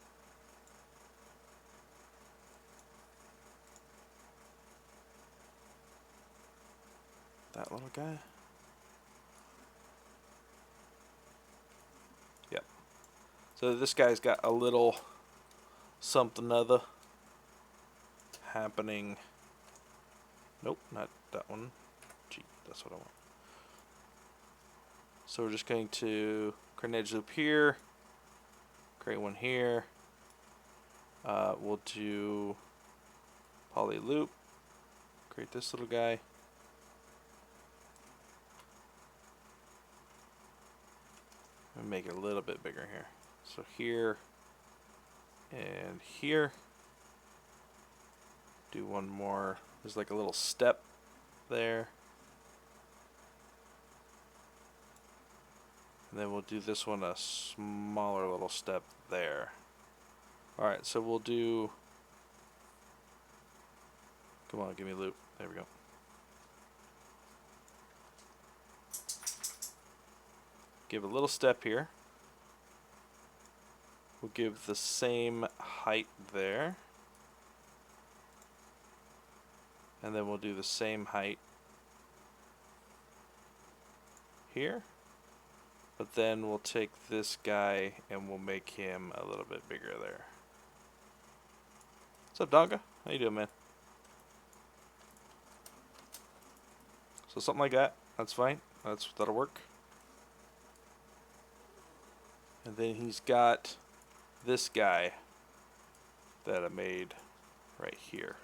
that little guy. Yep. So this guy's got a little something other happening. Nope, not that one. Gee, that's what I want. So we're just going to create an Edgeloop here, create one here. We'll do poly loop, create this little guy. And make it a little bit bigger here. So here and here. Do one more. There's like a little step there. And then we'll do this one a smaller little step there. Alright, so we'll do... Come on, give me a loop. There we go. Give a little step here. We'll give the same height there. And then we'll do the same height here. But then we'll take this guy and we'll make him a little bit bigger there. What's up, Donga? How you doing, man? So something like that. That's fine. That'll work. And then he's got this guy that I made right here.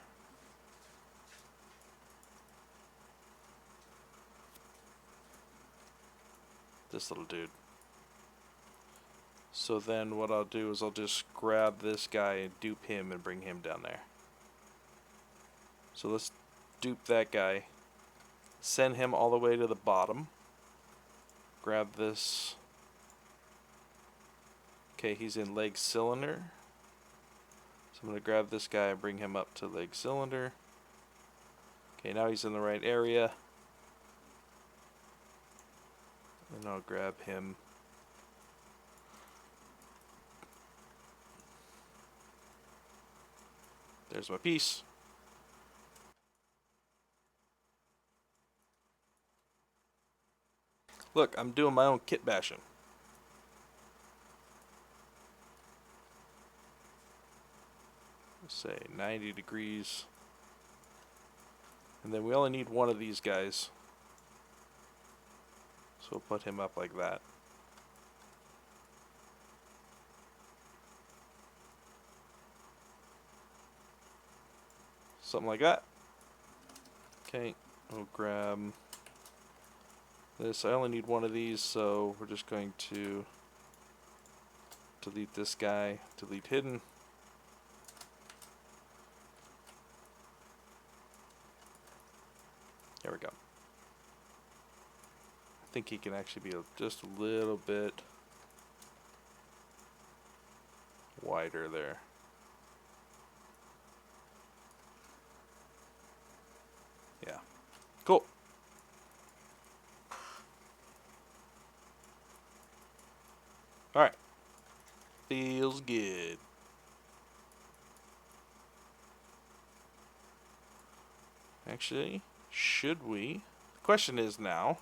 This little dude. So then what I'll do is I'll just grab this guy and dupe him and bring him down there. So let's dupe that guy. Send him all the way to the bottom. Grab this. Okay, he's in leg cylinder. So I'm going to grab this guy and bring him up to leg cylinder. Okay, now he's in the right area. And I'll grab him. There's my piece. Look, I'm doing my own kit bashing. Let's say 90 degrees. And then we only need one of these guys. So we'll put him up like that. Something like that. Okay, we'll grab this. I only need one of these, so we're just going to delete this guy, delete hidden. There we go. I think he can actually be just a little bit wider there. Yeah. Cool. Alright. Feels good. Actually, should we? The question is now,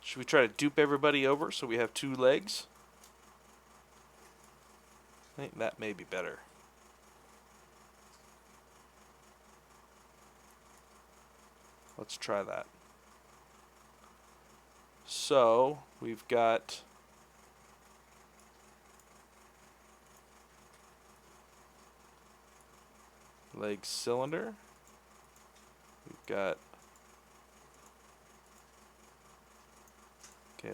should we try to dupe everybody over so we have 2 legs? I think that may be better. Let's try that. So, we've got leg cylinder. We've got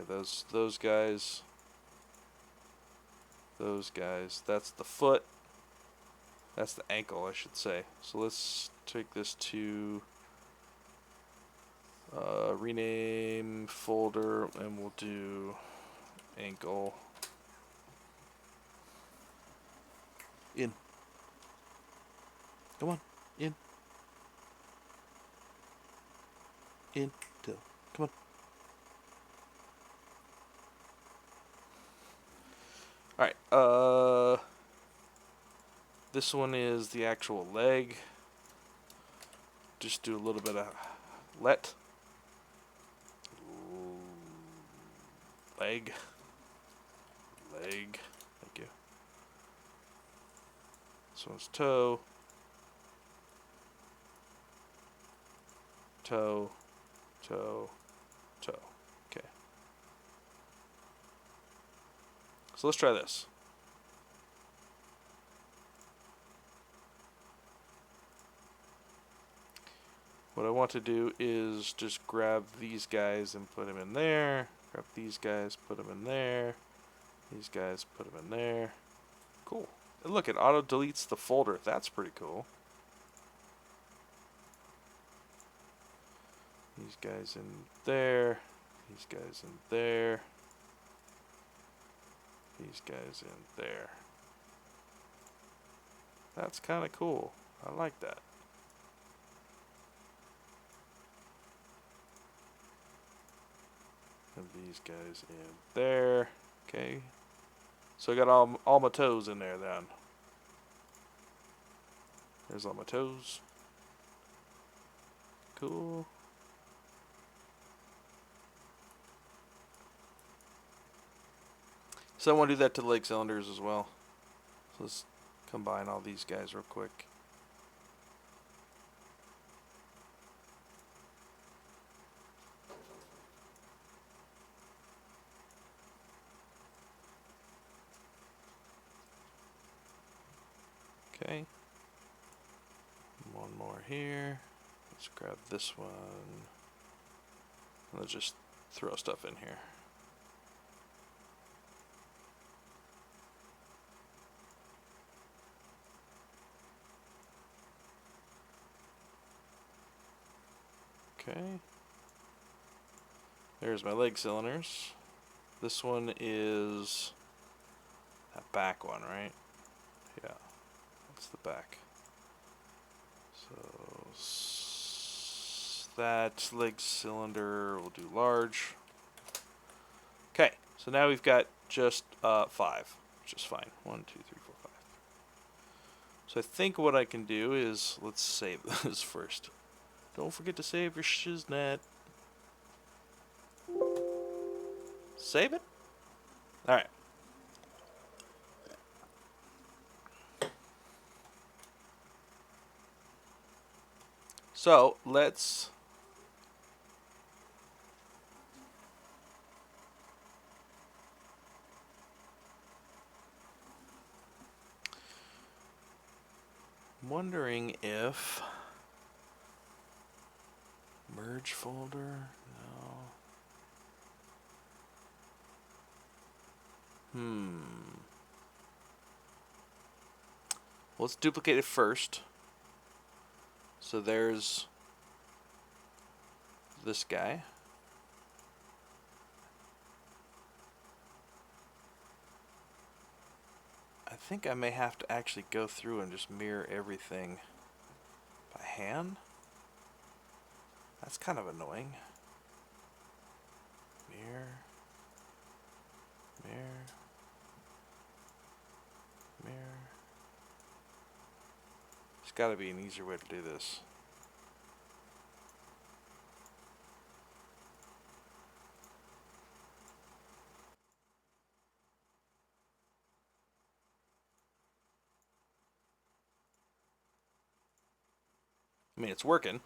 those guys. Those guys. That's the foot. That's the ankle, I should say. So let's take this to rename folder, and we'll do ankle in. Come on, in. In, till. Come on. Alright, this one is the actual leg. Just do a little bit of let. Leg. Leg. Thank you. This one's toe. Toe. Toe. Toe. Okay. So let's try this. What I want to do is just grab these guys and put them in there. Grab these guys, put them in there. These guys, put them in there. Cool. And look, it auto deletes the folder. That's pretty cool. These guys in there. These guys in there. These guys in there. That's kind of cool. I like that. And these guys in there. Okay. So I got all my toes in there then. There's all my toes. Cool. So I want to do that to the leg cylinders as well. So let's combine all these guys real quick. Okay. One more here. Let's grab this one. Let's just throw stuff in here. Okay. There's my leg cylinders. This one is that back one, right? Yeah. That's the back. So that leg cylinder will do large. Okay, so now we've got just 5, which is fine. 1, 2, 3, 4, 5. So I think what I can do is, let's save this first. Don't forget to save your shiznit. Save it? Alright. So, let's I'm wondering if merge folder, no. Let's duplicate it first. So there's this guy. I think I may have to actually go through and just mirror everything by hand. That's kind of annoying. Mirror. Mirror. Mirror. It's got to be an easier way to do this. I mean, it's working,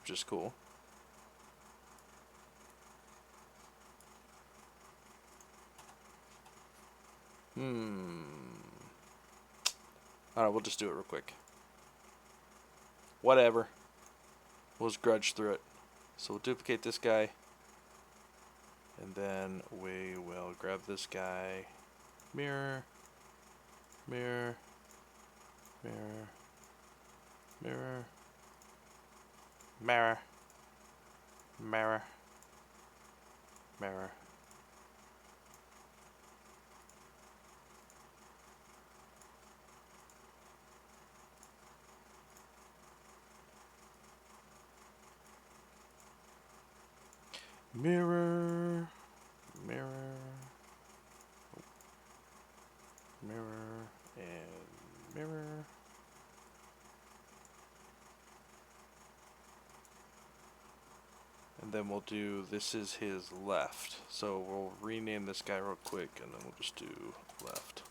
which is cool. Alright, we'll just do it real quick. Whatever. We'll just grudge through it. So we'll duplicate this guy. And then we will grab this guy. Mirror. Mirror. Mirror. Mirror. Mirror. Mirror. Mirror. Mirror. Mirror. Mirror. And mirror. And then we'll do, this is his left. So we'll rename this guy real quick and then we'll just do left.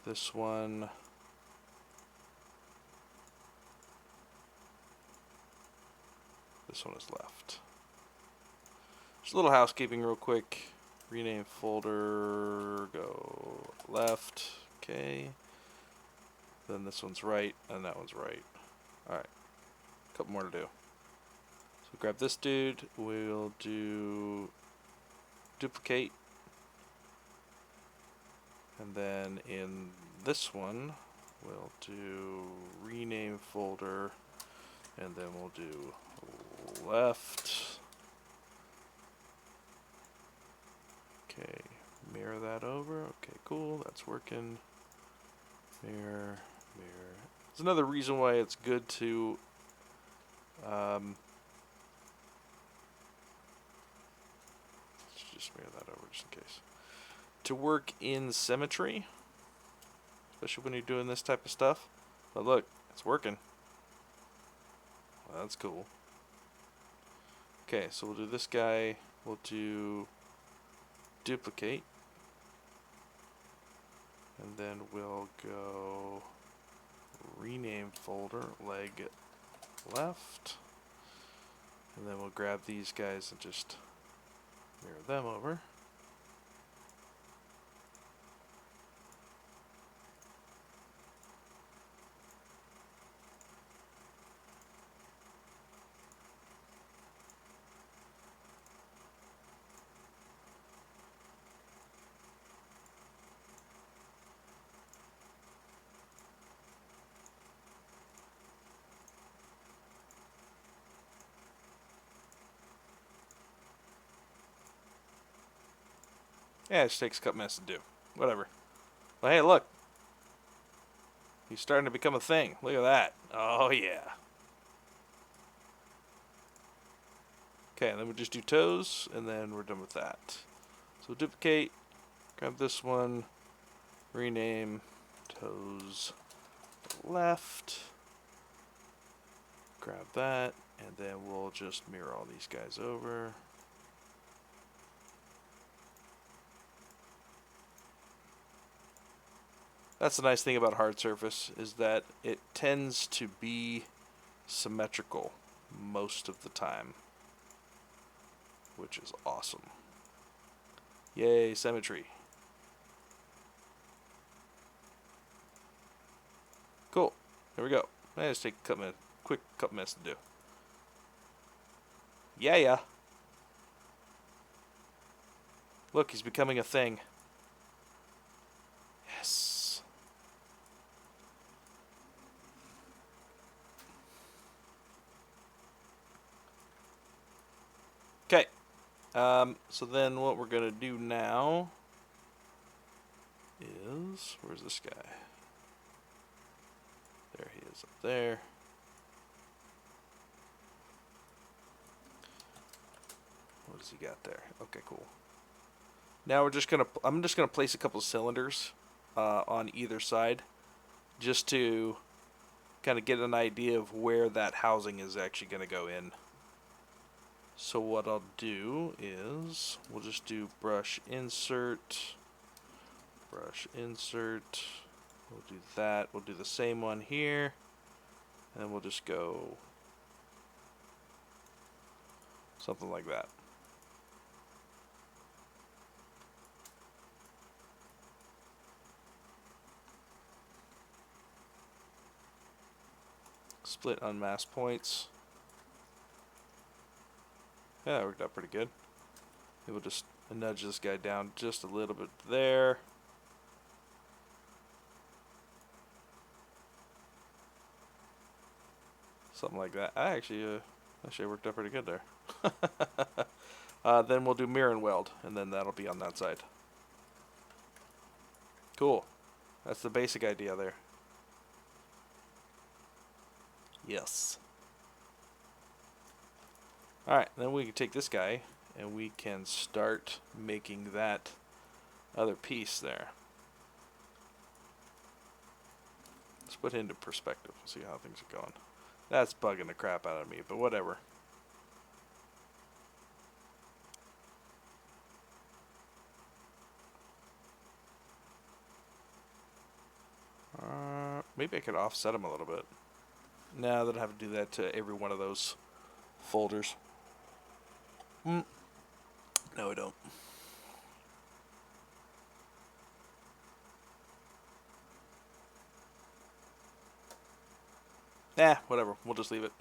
This one. This one is left. Just a little housekeeping real quick. Rename folder, go left, okay. Then this one's right, and that one's right. Alright, a couple more to do. So grab this dude, we'll do duplicate. And then in this one, we'll do rename folder, and then we'll do left. Okay, mirror that over. Okay, cool, that's working. Mirror, mirror. There's another reason why it's good to let's just mirror that over just in case. To work in Symmetry, especially when you're doing this type of stuff. But look, it's working. Well, that's cool. Okay, so we'll do this guy. We'll do duplicate. And then we'll go rename folder, leg left. And then we'll grab these guys and just mirror them over. Yeah, it just takes a couple minutes to do. Whatever. But hey, look. He's starting to become a thing. Look at that. Oh, yeah. Okay, and then we'll just do toes, and then we're done with that. So duplicate, grab this one, rename toes left, grab that, and then we'll just mirror all these guys over. That's the nice thing about hard surface, is that it tends to be symmetrical most of the time, which is awesome. Yay, symmetry. Cool. There we go. That just take a quick couple minutes to do. Yeah. Look, he's becoming a thing. Yes. Okay. So then what we're going to do now is, where's this guy? There he is up there. What does he got there? Okay, cool. Now I'm just gonna place a couple of cylinders on either side. just to kind of get an idea of where that housing is actually going to go in. So what I'll do is we'll just do brush insert, brush insert. We'll do that. We'll do the same one here, and then we'll just go something like that. Split unmasked points. Yeah, that worked out pretty good. Maybe we'll just nudge this guy down just a little bit there. Something like that. Actually worked out pretty good there. Then we'll do mirror and weld, and then that'll be on that side. Cool. That's the basic idea there. Yes. Alright, then we can take this guy and we can start making that other piece there. Let's put it into perspective. See how things are going. That's bugging the crap out of me, but whatever. Maybe I could offset them a little bit. No, then I have to do that to every one of those folders. No, I don't. Whatever. We'll just leave it.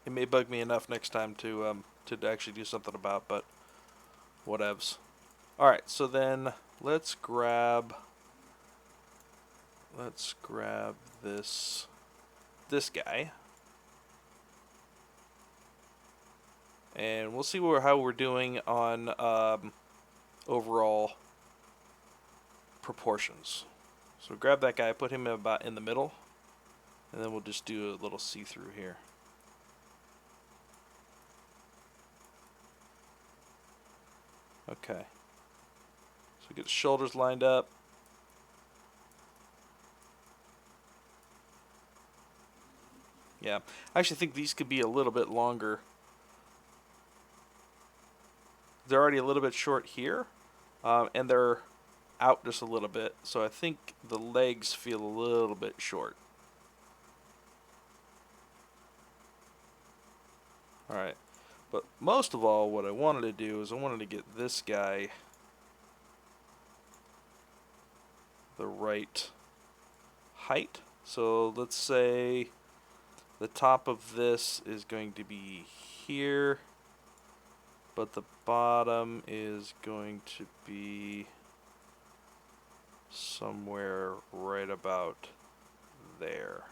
It may bug me enough next time to actually do something about, but whatevs. All right, so then let's grab this guy, and we'll see how we're doing on overall proportions. So grab that guy, put him about in the middle, and then we'll just do a little see-through here. Okay. So get the shoulders lined up. Yeah, I actually think these could be a little bit longer. They're already a little bit short here, and they're out just a little bit, so I think the legs feel a little bit short. Alright, but most of all, what I wanted to do is I wanted to get this guy the right height. So let's say the top of this is going to be here, but the bottom is going to be somewhere right about there.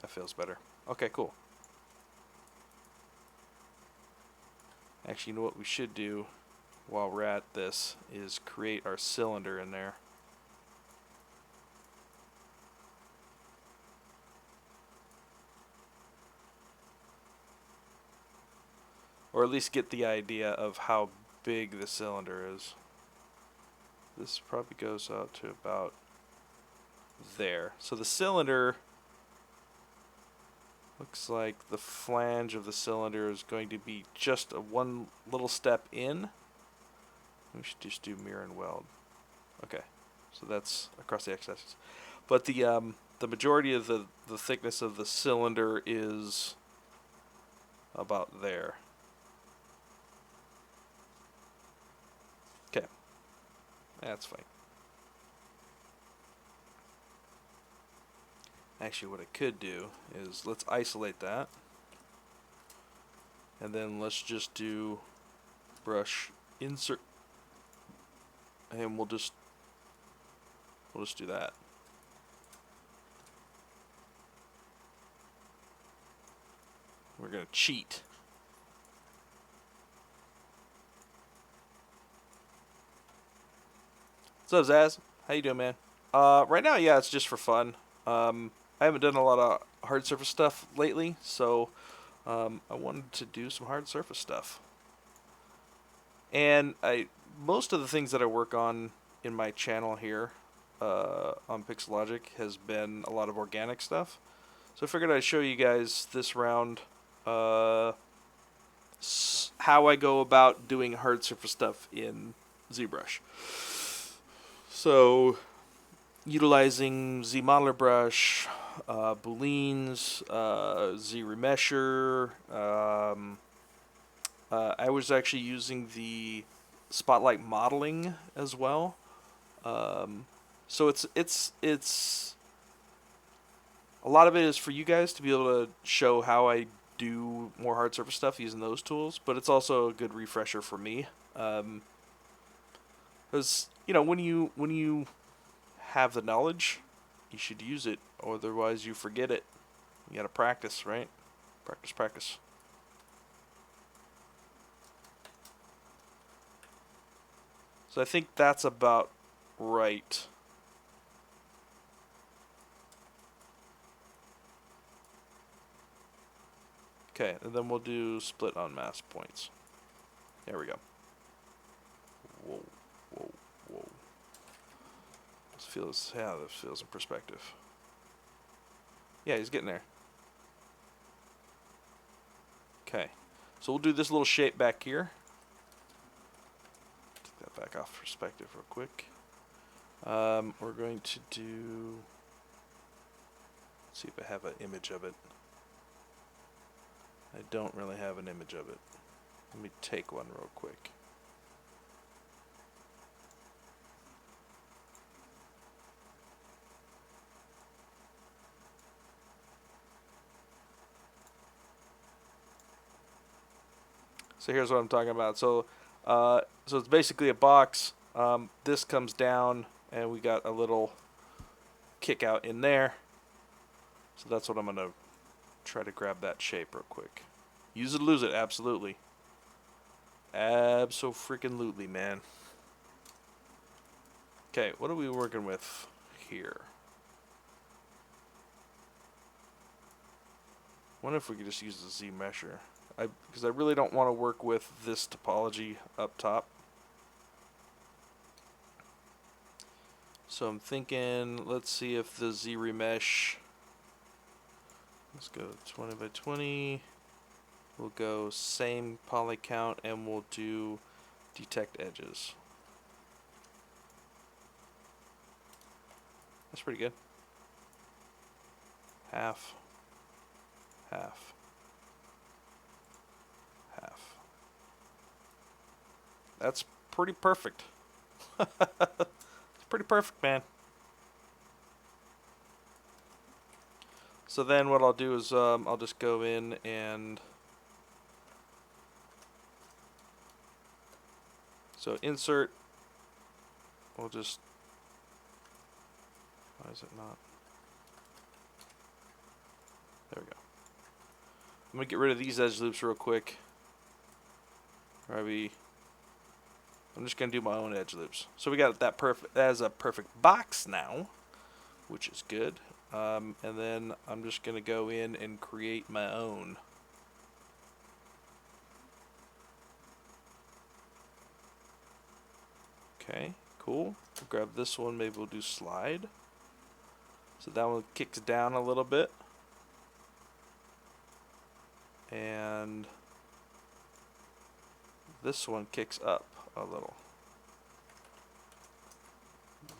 That feels better. Okay, cool. Actually, you know what we should do while we're at this is create our cylinder in there. Or at least get the idea of how big the cylinder is. This probably goes out to about there. So the cylinder looks like the flange of the cylinder is going to be just one little step in. We should just do mirror and weld. Okay, so that's across the x-axis. But the majority of the thickness of the cylinder is about there. Okay, that's fine. Actually, what I could do is let's isolate that, and then let's just do brush insert, and we'll just do that. We're gonna cheat. What's up, Zaz? How you doing, man? Right now, yeah, it's just for fun. I haven't done a lot of hard surface stuff lately, so I wanted to do some hard surface stuff. And most of the things that I work on in my channel here on Pixelogic has been a lot of organic stuff. So I figured I'd show you guys this round how I go about doing hard surface stuff in ZBrush. So utilizing Z Brush, booleans, Z I was actually using the Spotlight modeling as well. So it's a lot of it is for you guys to be able to show how I do more hard surface stuff using those tools, but it's also a good refresher for me. Because when you have the knowledge, you should use it, or otherwise you forget it. You gotta practice, right? Practice, practice. So I think that's about right. Okay, and then we'll do split on mass points. There we go. Whoa, whoa, whoa. This feels in perspective. Yeah, he's getting there. Okay, so we'll do this little shape back here. Take that back off perspective real quick. We're going to do... Let's see if I have an image of it. I don't really have an image of it. Let me take one real quick. So here's what I'm talking about. So it's basically a box. This comes down, and we got a little kick out in there. So that's what I'm gonna try to grab that shape real quick. Use it or lose it, absolutely. Abso-freaking-lutely, man. Okay, what are we working with here? Wonder if we could just use the Z mesher. Because I really don't want to work with this topology up top. So I'm thinking, let's see if the Z remesh. Let's go 20 by 20. We'll go same poly count, and we'll do detect edges. That's pretty good. Half. Half. Half. That's pretty perfect. It's pretty perfect, man. So then what I'll do is I'll just go in and... So insert, we'll just... Why is it not? There we go. I'm going to get rid of these edge loops real quick. I'm just going to do my own edge loops. So we got that perfect as a perfect box now, which is good. And then I'm just going to go in and create my own. Okay, cool. We'll grab this one, maybe we'll do slide. So that one kicks down a little bit. And this one kicks up a little.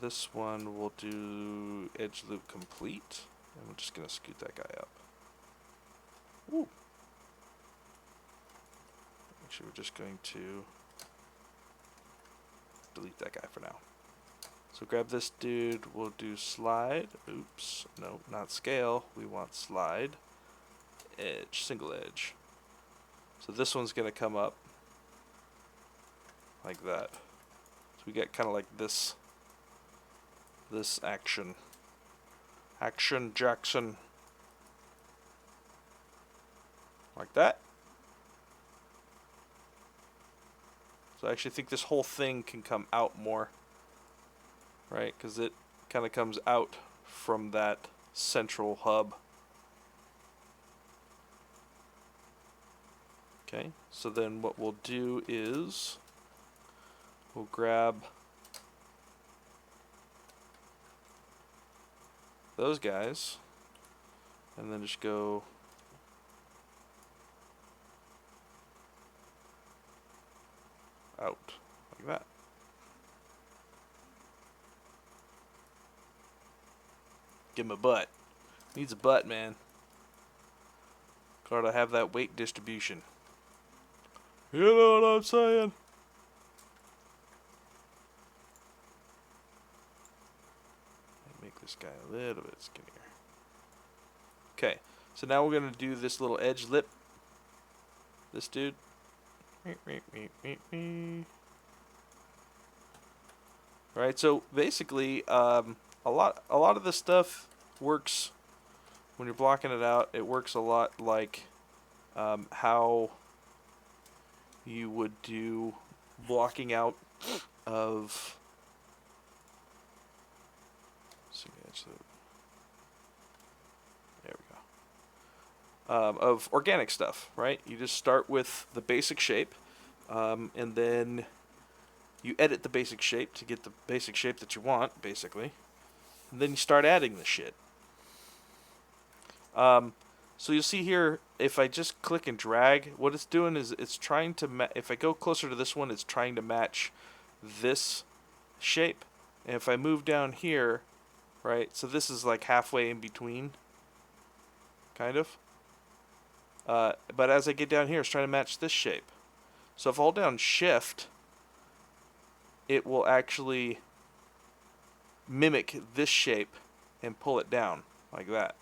This one will do edge loop complete. And we're just going to scoot that guy up. Woo. Actually, we're just going to delete that guy for now. So grab this dude, we'll do slide. Oops, no, not scale. We want slide. Edge, single edge. So this one's going to come up like that. So we get kind of like this action. Action Jackson. Like that. So I actually think this whole thing can come out more. Right, because it kind of comes out from that central hub. Okay, so then what we'll do is we'll grab those guys and then just go out like that. Give him a butt. Needs a butt, man. Gotta have that weight distribution. You know what I'm saying? Make this guy a little bit skinnier. Okay, so now we're gonna do this little edge lip. This dude. Right, so basically, a lot of this stuff works when you're blocking it out. It works a lot like how you would do blocking out of there we go. Of organic stuff, right? You just start with the basic shape, and then you edit the basic shape to get the basic shape that you want, basically. And then you start adding the shit. So you'll see here, if I just click and drag, what it's doing is it's trying to, if I go closer to this one, it's trying to match this shape. And if I move down here, right, so this is like halfway in between, kind of. But as I get down here, it's trying to match this shape. So if I hold down Shift, it will actually mimic this shape and pull it down like that.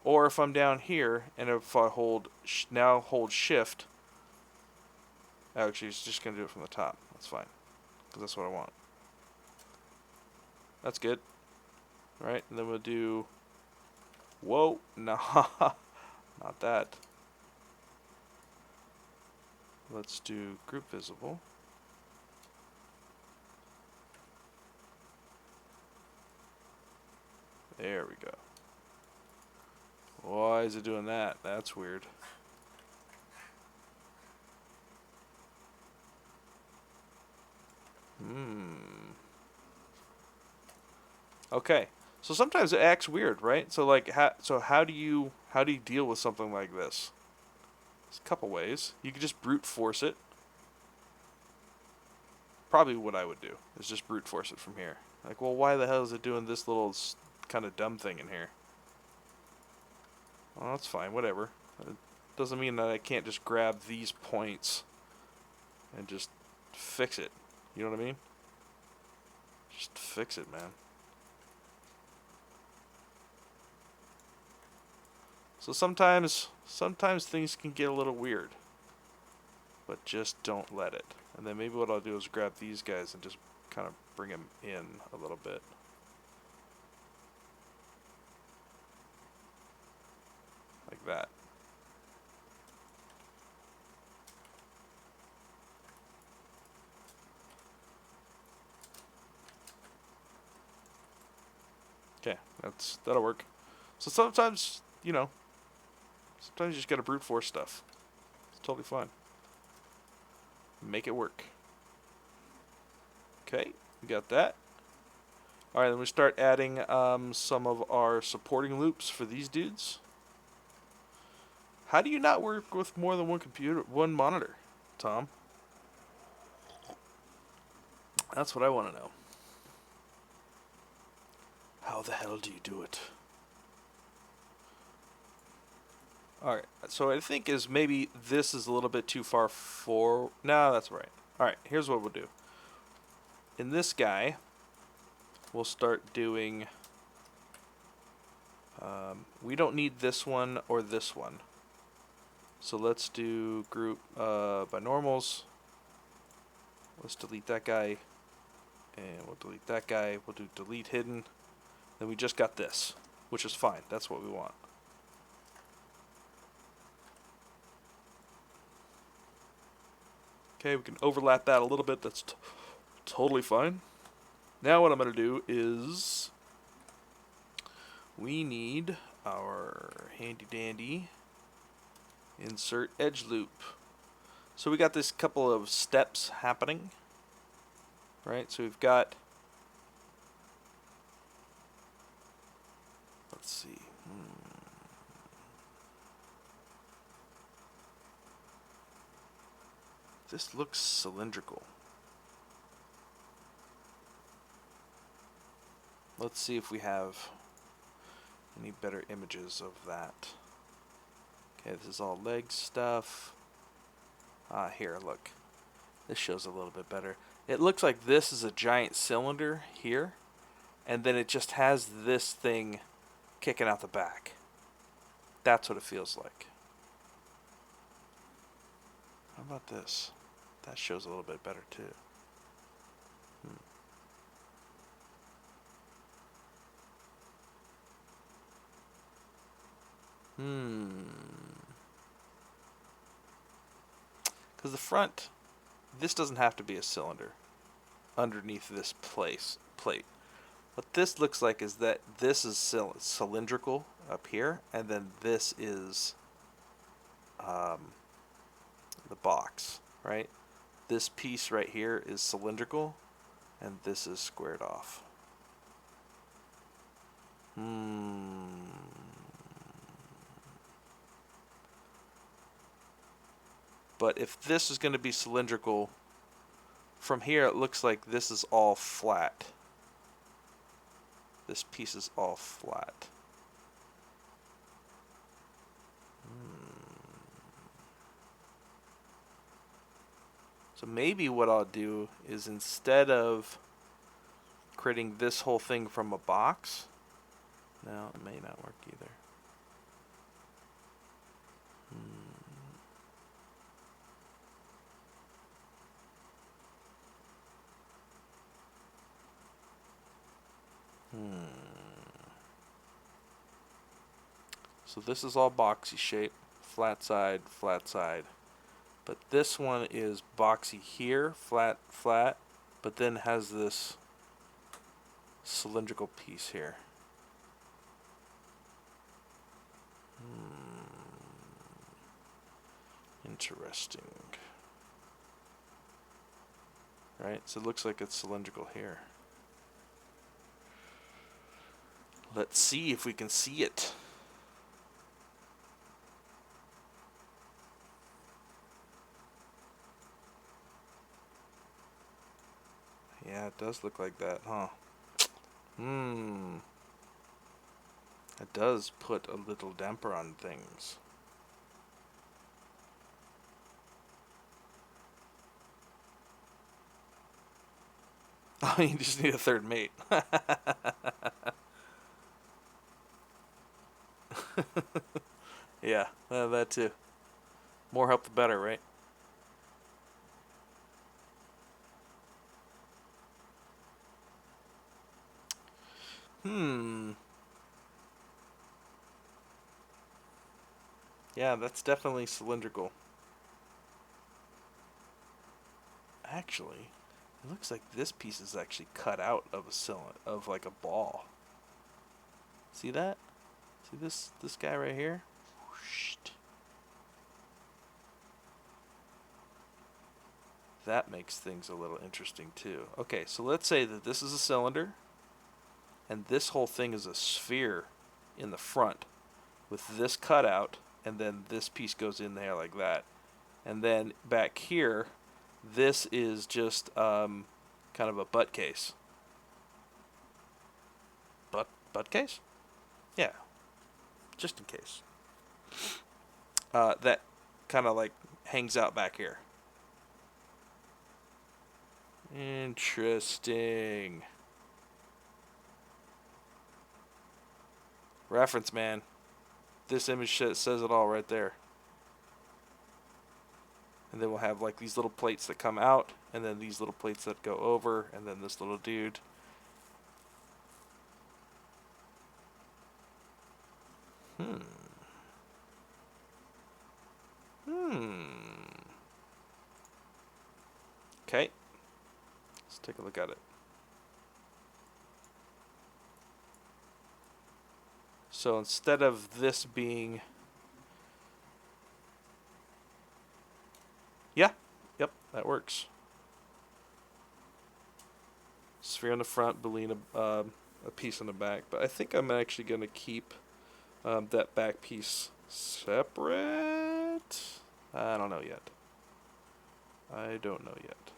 Or if I'm down here and if I hold Shift, actually it's just going to do it from the top. That's fine, because that's what I want. That's good. All right, and then we'll do, whoa, no, not that. Let's do group visible. There we go. Why is it doing that? That's weird. Okay. So sometimes it acts weird, right? So like, how do you deal with something like this? There's a couple ways. You could just brute force it. Probably what I would do is just brute force it from here. Like, well, why the hell is it doing this little kind of dumb thing in here? Well, that's fine, whatever. It doesn't mean that I can't just grab these points and just fix it. You know what I mean? Just fix it, man. So sometimes things can get a little weird, but just don't let it. And then maybe what I'll do is grab these guys and just kind of bring them in a little bit. Like that. Okay, that'll work. So sometimes, sometimes you just gotta brute force stuff. It's totally fine. Make it work. Okay, we got that. Alright, then we start adding some of our supporting loops for these dudes. How do you not work with more than one monitor, Tom? That's what I want to know. How the hell do you do it? Alright, so I think maybe this is a little bit too far forward. No, that's right. Alright, here's what we'll do. In this guy, we'll start doing, we don't need this one or this one. So let's do group by normals. Let's delete that guy. And we'll delete that guy. We'll do delete hidden. Then we just got this, which is fine. That's what we want. Okay, we can overlap that a little bit. That's totally fine. Now what I'm going to do is we need our handy dandy insert edge loop. So we got this couple of steps happening. right? So we've got, let's see. This looks cylindrical. Let's see if we have any better images of that. Okay, this is all leg stuff. Here, look. This shows a little bit better. It looks like this is a giant cylinder here, and then it just has this thing kicking out the back. That's what it feels like. How about this? That shows a little bit better too. Because the front, this doesn't have to be a cylinder underneath this plate. What this looks like is that this is cylindrical up here, and then this is the box, right? This piece right here is cylindrical, and this is squared off. But if this is going to be cylindrical, from here it looks like this is all flat. This piece is all flat. So maybe what I'll do is, instead of creating this whole thing from a box, no, it may not work either. So this is all boxy shape, flat side, but this one is boxy here, flat, but then has this cylindrical piece here. Interesting. Right, so it looks like it's cylindrical here. Let's see if we can see it. Yeah, it does look like that, huh? It does put a little damper on things. Oh, you just need a third mate. Yeah, that too. More help the better, right? Yeah, that's definitely cylindrical. Actually, it looks like this piece is actually cut out of a cylinder, of like a ball. See that? See this guy right here? Whoosh. That makes things a little interesting too. Okay, so let's say that this is a cylinder, and this whole thing is a sphere in the front with this cutout, and then this piece goes in there like that. And then back here, this is just kind of a butt case. Butt case? Yeah, just in case. That kind of like hangs out back here. Interesting. Reference, man. This image says it all right there. And then we'll have like these little plates that come out, and then these little plates that go over, and then this little dude. Okay. Let's take a look at it. So instead of this being... Yeah. Yep, that works. sphere in the front, balloon a piece in the back. But I think I'm actually going to keep that back piece separate. I don't know yet. I don't know yet.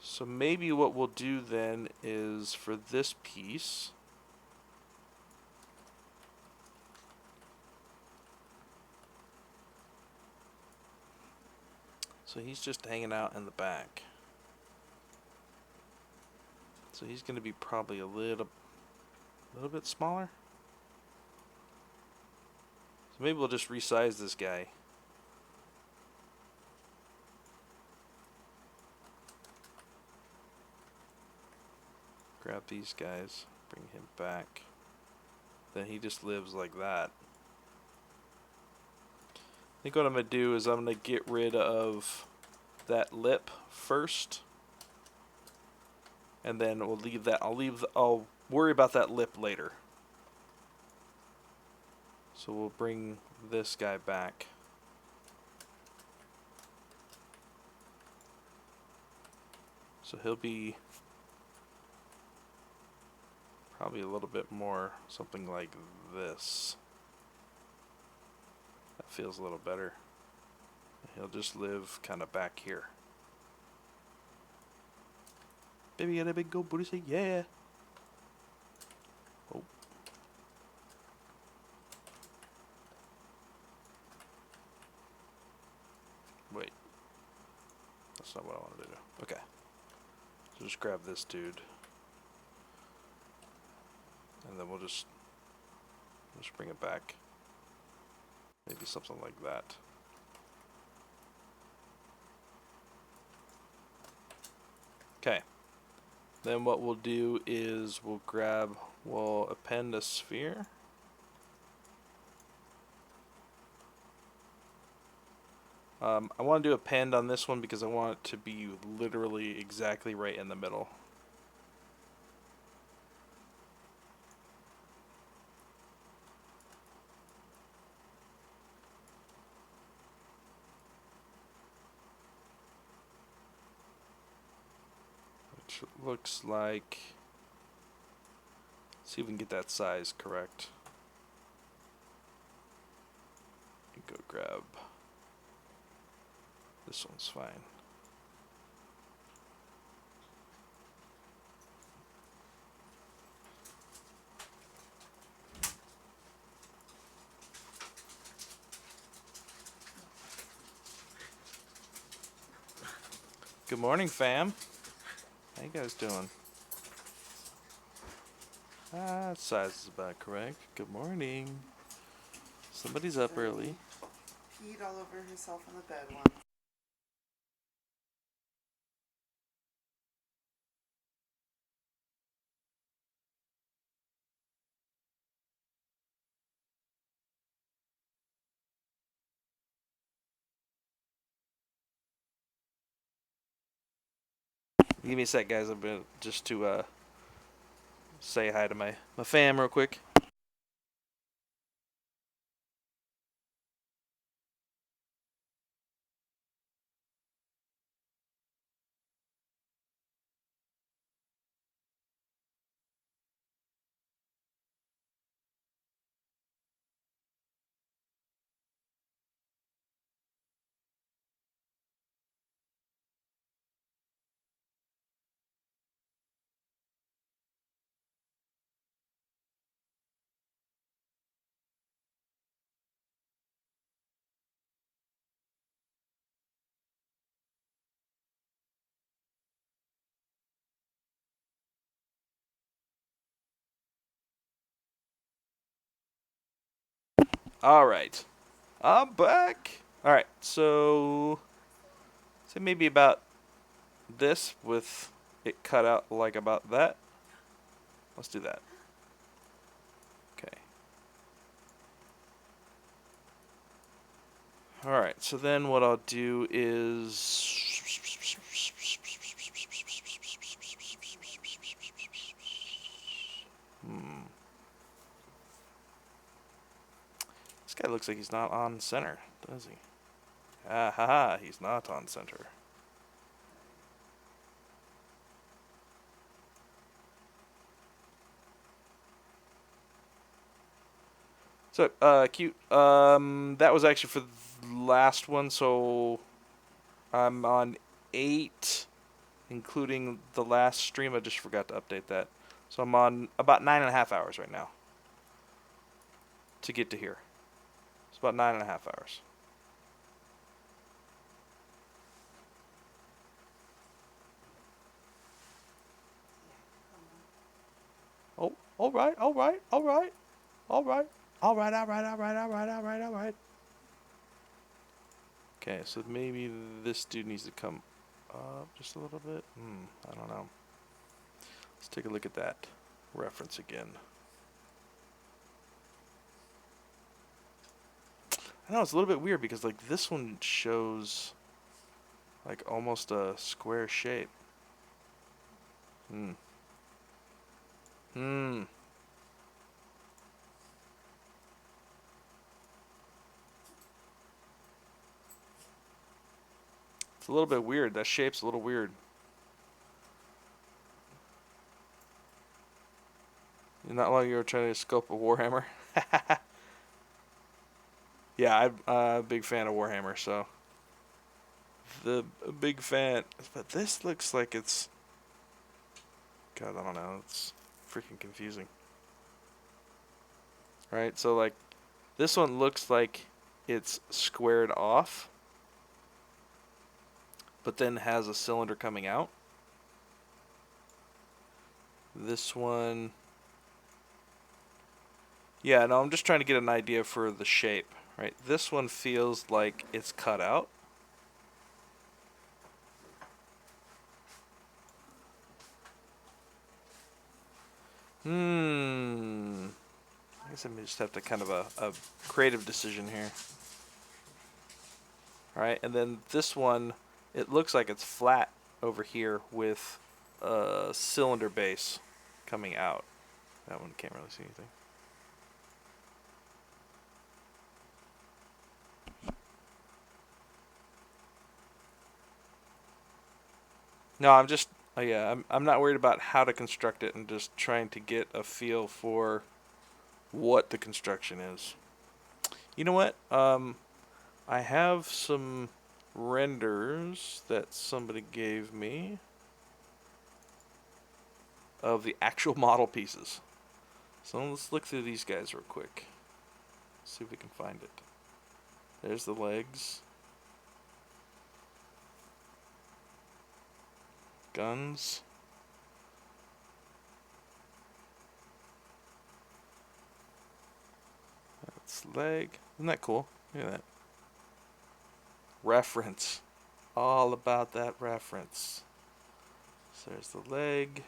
So maybe what we'll do then is for this piece, so he's just hanging out in the back. So he's going to be probably a little bit smaller. So maybe we'll just resize this guy. Grab these guys, bring him back. Then he just lives like that. I think what I'm going to do is I'm going to get rid of that lip first. And then we'll leave that. I'll worry about that lip later. So we'll bring this guy back. So he'll be probably a little bit more something like this. That feels a little better. He'll just live kind of back here. Baby got a big gold booty, say yeah. Oh. Wait. That's not what I wanted to do. Okay. So just grab this dude. And then we'll just bring it back. Maybe something like that. Okay. Then what we'll do is we'll append a sphere. I want to do append on this one because I want it to be literally exactly right in the middle. Which looks like, see if we can get that size correct. Go grab, this one's fine. Good morning, fam. How you guys doing? That size is about correct. Good morning. Somebody's up early. Peed all over herself on the bed once. Give me a sec, guys. I'm gonna just to say hi to my fam real quick. All right, I'm back. All right, so say maybe about this with it cut out like about that. Let's do that. Okay. All right, so then what I'll do is This guy looks like he's not on center, does he? Ah ha ha, he's not on center. So, cute. That was actually for the last one, so I'm on 8, including the last stream. I just forgot to update that. So I'm on about 9.5 hours right now to get to here. It's about 9.5 hours. Oh, all right, all right, all right, all right, all right, all right, all right, all right, all right, all right. Okay, so maybe this dude needs to come up just a little bit. I don't know. Let's take a look at that reference again. I know it's a little bit weird because like this one shows like almost a square shape. Hmm. Hmm. It's a little bit weird. That shape's a little weird. Not long ago trying to sculpt a Warhammer. Yeah, I'm a big fan of Warhammer, so a big fan. But this looks like it's God, I don't know. It's freaking confusing. Right? So like this one looks like it's squared off, but then has a cylinder coming out. This one, yeah, no, I'm just trying to get an idea for the shape, right? This one feels like it's cut out. I guess I may just have to kind of a creative decision here. All right, and then this one, it looks like it's flat over here with a cylinder base coming out. That one can't really see anything. No, I'm just yeah, I'm not worried about how to construct it and just trying to get a feel for what the construction is. You know what? I have some renders that somebody gave me of the actual model pieces. So let's look through these guys real quick. See if we can find it. There's the legs. Guns. That's leg. Isn't that cool? Look at that. Reference. All about that reference. So there's the leg.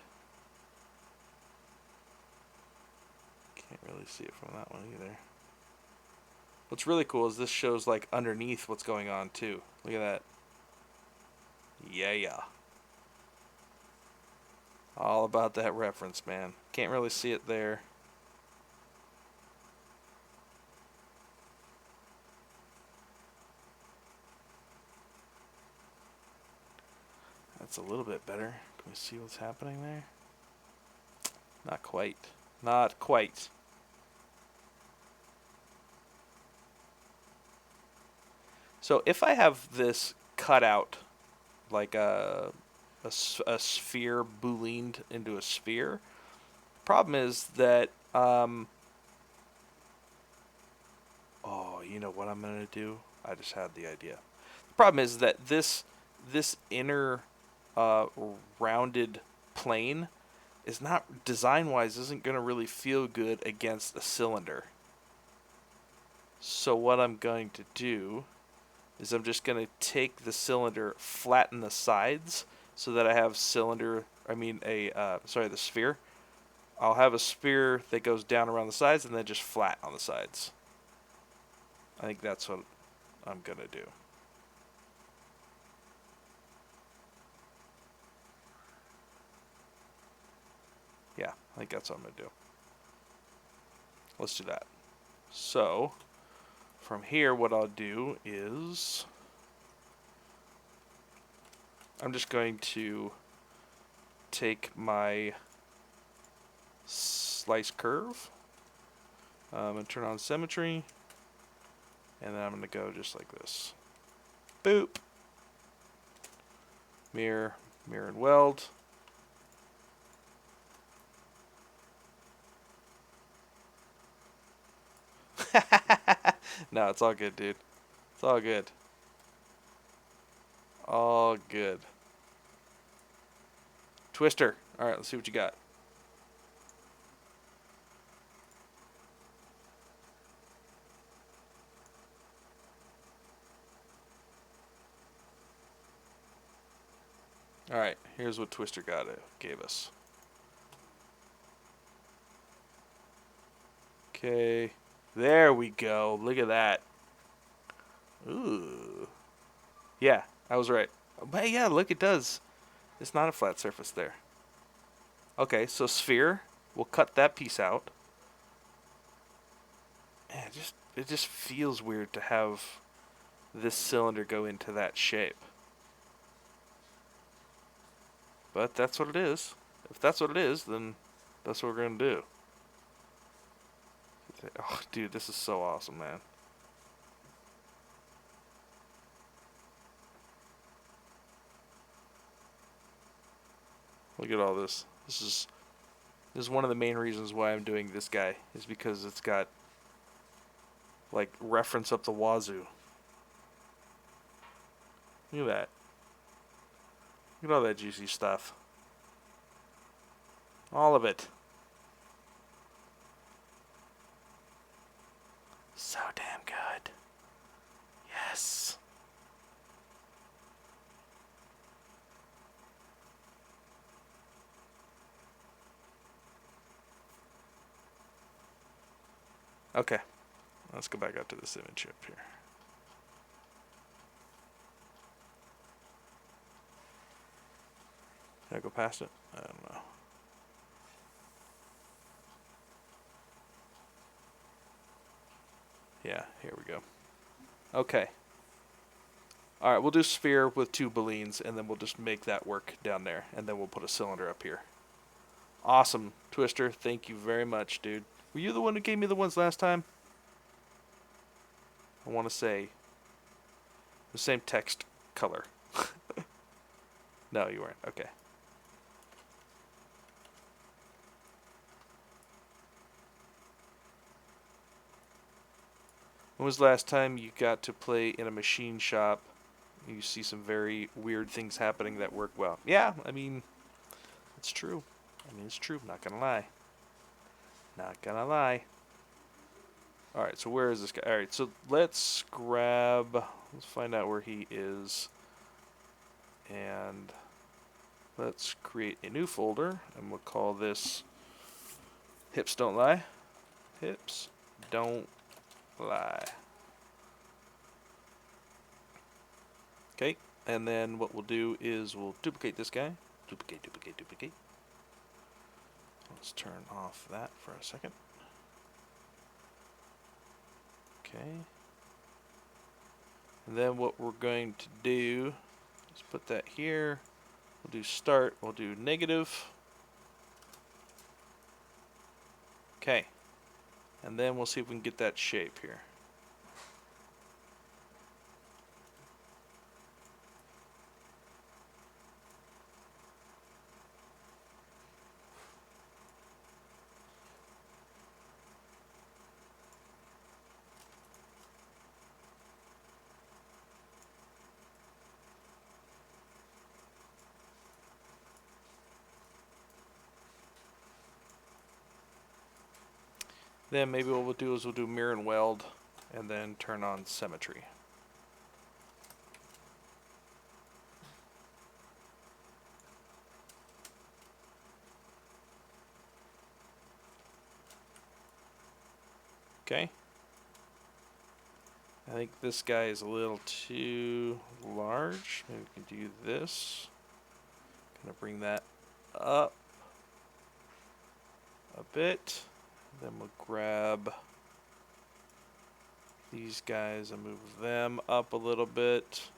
Can't really see it from that one either. What's really cool is this shows like underneath what's going on too. Look at that. Yeah. All about that reference, man. Can't really see it there. That's a little bit better. Can we see what's happening there? Not quite. Not quite. So if I have this cut out like a sphere booleaned into a sphere, the problem is that oh, you know what I'm gonna do? I just had the idea. The problem is that this inner rounded plane is not design wise isn't gonna really feel good against a cylinder. So what I'm going to do is I'm just going to take the cylinder, flatten the sides so that I have the sphere. I'll have a sphere that goes down around the sides and then just flat on the sides. I think that's what I'm going to do. Yeah, I think that's what I'm going to do. Let's do that. So, from here, what I'll do is I'm just going to take my slice curve, I'm going to turn on Symmetry. And then I'm going to go just like this. Boop. Mirror, mirror and weld. No, it's all good, dude. It's all good. All good. Twister. All right, let's see what you got. All right, here's what Twister gave us. Okay, there we go. Look at that. Ooh. Yeah, I was right. But yeah, look, it does. It's not a flat surface there. Okay, so sphere. We'll cut that piece out. Man, it just feels weird to have this cylinder go into that shape. But that's what it is. If that's what it is, then that's what we're going to do. Oh, dude, this is so awesome, man. Look at all this. This is one of the main reasons why I'm doing this guy, is because it's got like reference up the wazoo. Look at that. Look at all that juicy stuff. All of it. So damn good. Yes. Okay. Let's go back up to this image up here. Can I go past it? I don't know. Yeah, here we go. Okay. Alright, we'll do sphere with 2 baleens, and then we'll just make that work down there, and then we'll put a cylinder up here. Awesome, Twister. Thank you very much, dude. Were you the one who gave me the ones last time? I want to say the same text color. No, you weren't. Okay. When was the last time you got to play in a machine shop? You see some very weird things happening that work well. Yeah, I mean, it's true. It's true. Not gonna lie. Not gonna lie. Alright, so where is this guy? Alright, so let's find out where he is. And let's create a new folder, and we'll call this Hips Don't Lie. Hips Don't Lie. Okay, and then what we'll do is we'll duplicate this guy. Duplicate, duplicate, duplicate. Let's turn off that for a second. Okay. And then what we're going to do is put that here. We'll do start. We'll do negative. Okay. And then we'll see if we can get that shape here. Then maybe what we'll do is we'll do mirror and weld, and then turn on symmetry. Okay. I think this guy is a little too large. Maybe we can do this. Kind of bring that up a bit. Then we'll grab these guys and move them up a little bit.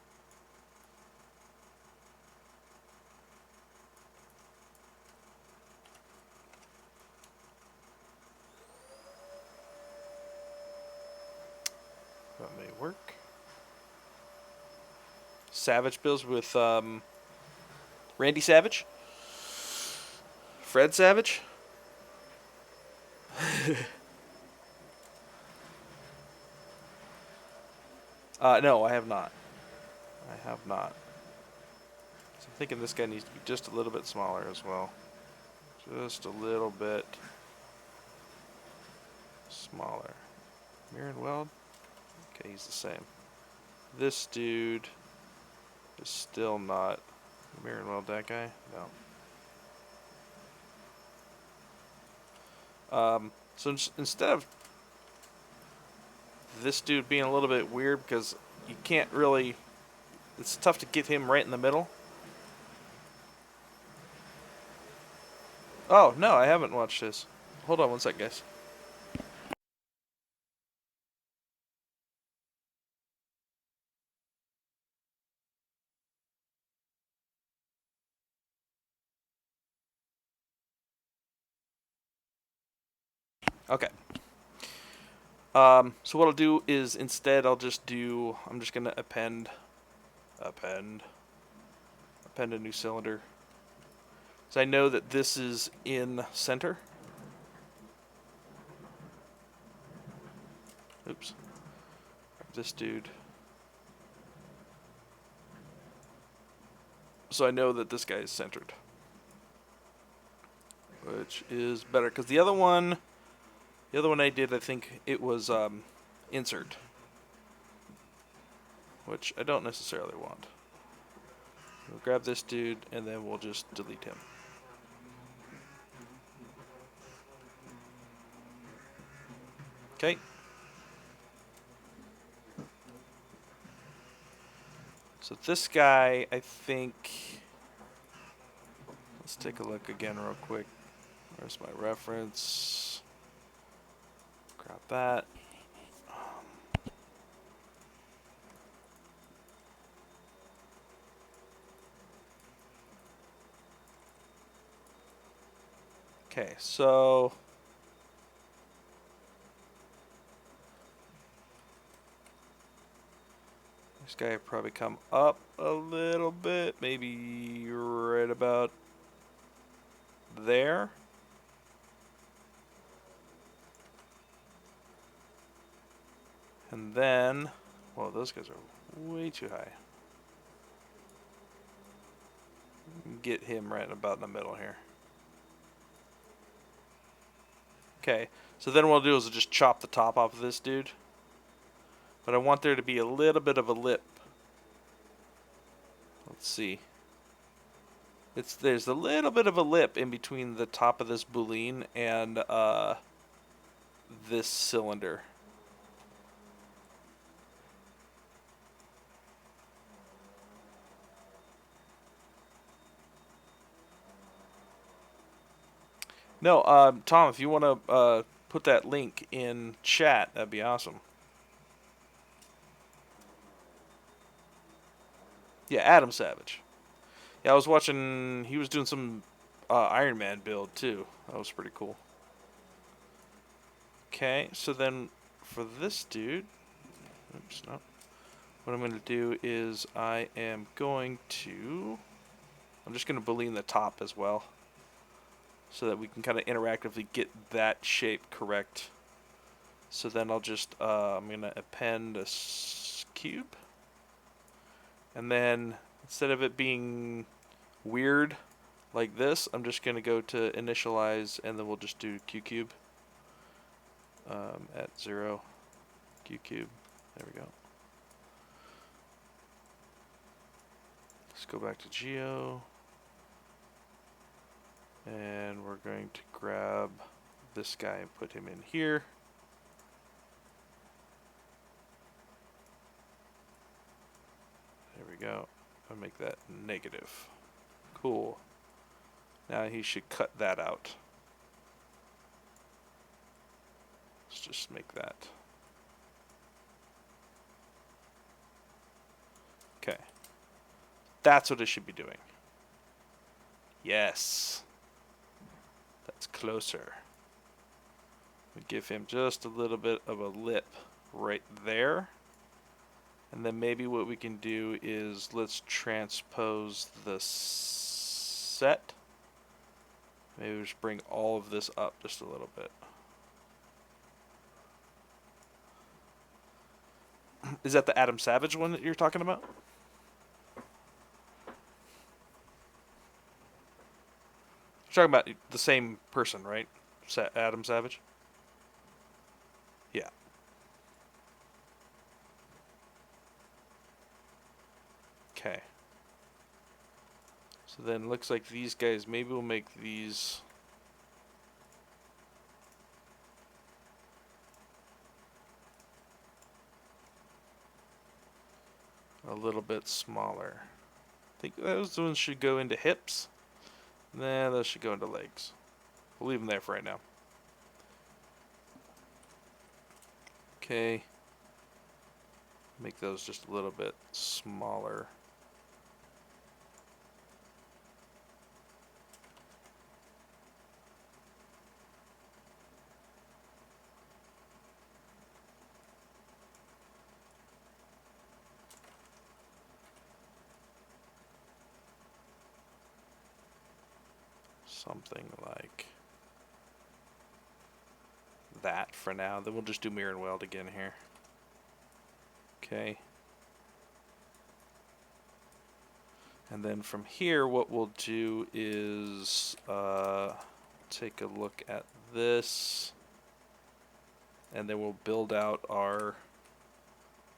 Savage builds with Randy Savage, Fred Savage. No, I have not. I have not. So I'm thinking this guy needs to be just a little bit smaller as well. Just a little bit smaller. Mirror and Weld? Okay, he's the same. This dude is still not. Mirror and Weld that guy? No. So instead of this dude being a little bit weird because you can't really, it's tough to get him right in the middle. Oh, no, I haven't watched this. Hold on one sec, guys. Okay. So what I'll do is instead I'm just gonna append a new cylinder. So I know that this is in center. Oops. This dude. So I know that this guy is centered. Which is better, because the other one I did, I think it was insert. Which I don't necessarily want. We'll grab this dude, and then we'll just delete him. Okay. So this guy, I think... Let's take a look again real quick. Where's my reference? Grab that. Okay, so... This guy would probably come up a little bit, maybe right about there. And then, well, those guys are way too high. Get him right about in the middle here. Okay, so then what I'll do is I'll just chop the top off of this dude. But I want there to be a little bit of a lip. Let's see. There's a little bit of a lip in between the top of this boolean and this cylinder. No, Tom, if you want to put that link in chat, that'd be awesome. Yeah, Adam Savage. Yeah, I was watching. He was doing some Iron Man build too. That was pretty cool. Okay, so then for this dude, oops, no. What I'm going to do is I'm just going to boolean the top as well, so that we can kind of interactively get that shape correct. So then I'll just I'm going to append a cube, and then instead of it being weird like this, I'm just going to go to initialize, and then we'll just do Q cube at 0, Q cube. There we go. Let's go back to Geo, and we're going to grab this guy and put him in here. There we go. I'll make that negative. Cool. Now he should cut that out. Let's just make that. Okay. That's what it should be doing. Yes. That's closer. We give him just a little bit of a lip right there. And then maybe what we can do is let's transpose the set. Maybe we just bring all of this up just a little bit. Is that the Adam Savage one that you're talking about? You're talking about the same person, right? Adam Savage? Yeah. Okay. So then it looks like these guys, maybe we'll make these a little bit smaller. I think those ones should go into hips. Nah, those should go into legs. We'll leave them there for right now. Okay. Make those just a little bit smaller. Something like that for now. Then we'll just do mirror and weld again here. Okay. And then from here, what we'll do is take a look at this. And then we'll build out our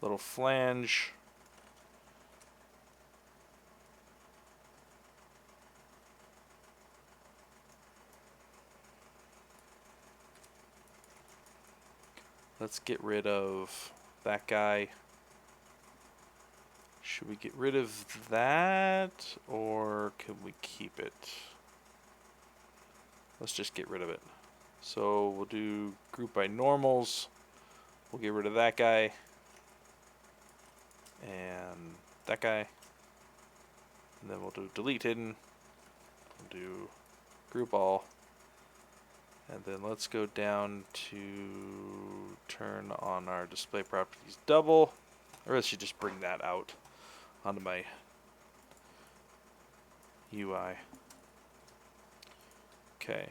little flange. Let's get rid of that guy. Should we get rid of that, or can we keep it? Let's just get rid of it. So we'll do group by normals. We'll get rid of that guy. And that guy. And then we'll do delete hidden. We'll do group all. And then let's go down to turn on our display properties double. Or I should just bring that out onto my UI. Okay.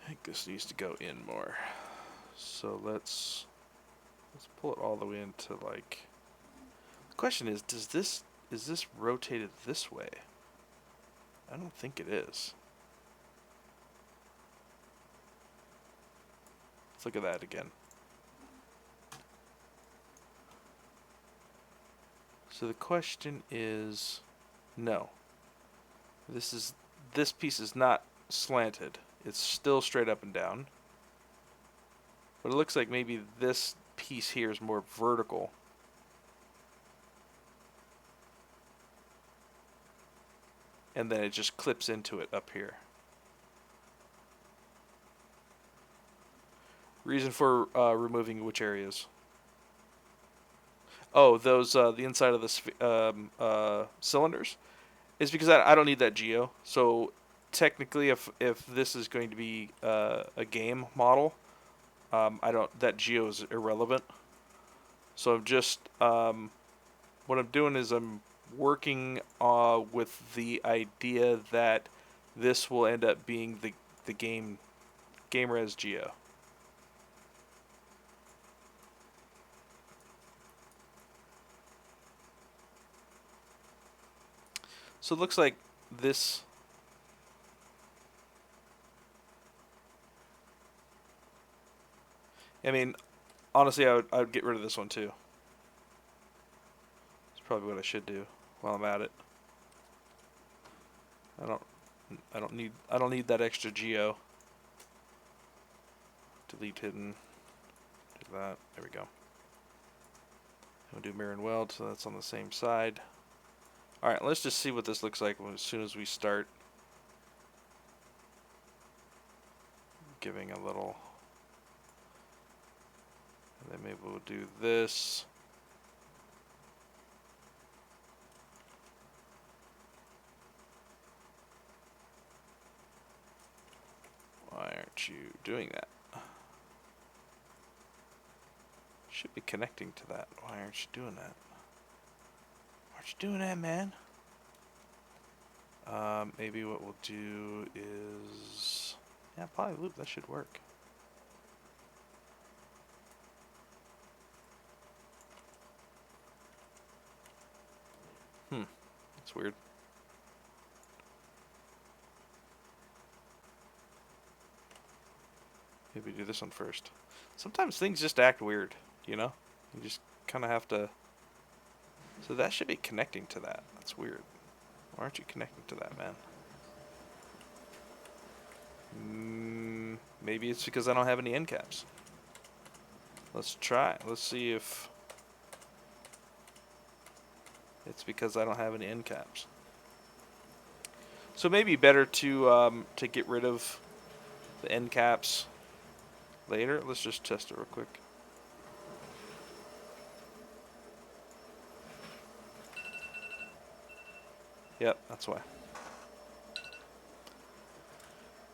I think this needs to go in more. So let's pull it all the way into like. The question is this rotated this way? I don't think it is. Let's look at that again. So the question is, no. This piece is not slanted. It's still straight up and down. But it looks like maybe this piece here is more vertical. And then it just clips into it up here. Reason for removing which areas? Oh, those the inside of the cylinders is because I don't need that geo. So technically, if this is going to be a game model, that geo is irrelevant. So I'm just what I'm doing is I'm working with the idea that this will end up being the game res geo. So it looks like this. I mean, honestly, I would get rid of this one too. It's probably what I should do while I'm at it. I don't need that extra geo. Delete hidden. Do that. There we go. We'll do mirror and weld, so that's on the same side. All right, let's just see what this looks like as soon as we start giving a little. And then maybe we'll do this. Wire aren't you doing that? Should be connecting to that. Why aren't you doing that? Why aren't you doing that, man? Maybe what we'll do is... Yeah, poly loop, that should work. That's weird. Maybe do this one first. Sometimes things just act weird, you know? You just kind of have to... So that should be connecting to that. That's weird. Why aren't you connecting to that, man? Maybe it's because I don't have any end caps. Let's try. Let's see if it's because I don't have any end caps. So maybe better to get rid of the end caps later. Let's just test it real quick. Yep, that's why.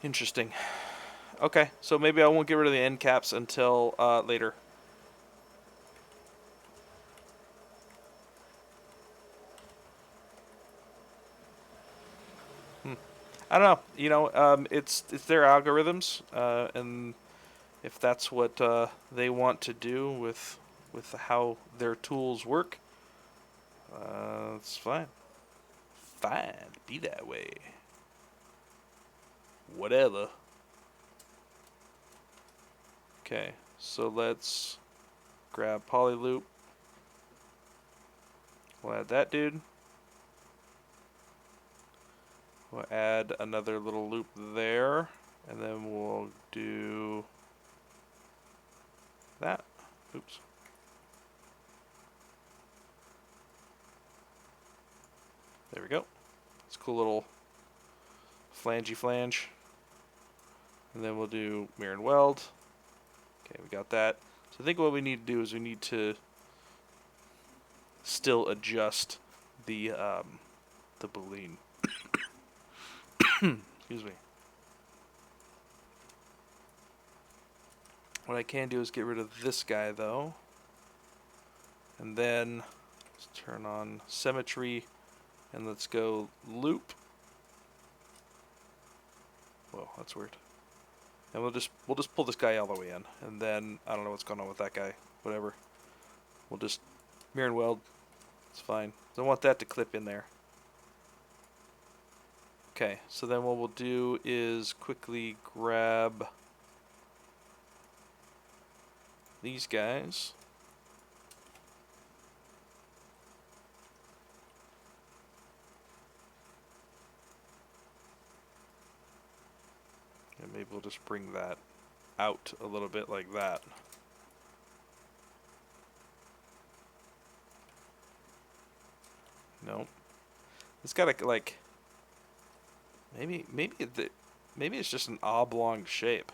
Interesting. Okay, so maybe I won't get rid of the end caps until later. I don't know. You know, it's their algorithms, and if that's what they want to do with how their tools work, it's fine. Fine, be that way. Whatever. Okay, so let's grab poly loop. We'll add that dude. We'll add another little loop there, and then we'll do that. Oops. There we go. It's a cool little flangey flange. And then we'll do mirror and weld. Okay, we got that. So I think what we need to do is we need to still adjust the boolean. Excuse me. What I can do is get rid of this guy though. And then let's turn on symmetry and let's go loop. Whoa, that's weird. And we'll just pull this guy all the way in, and then I don't know what's going on with that guy. Whatever. We'll just mirror and weld. It's fine. Don't want that to clip in there. Okay, so then what we'll do is quickly grab these guys. And maybe we'll just bring that out a little bit like that. Nope. It's got a, like, maybe it's just an oblong shape.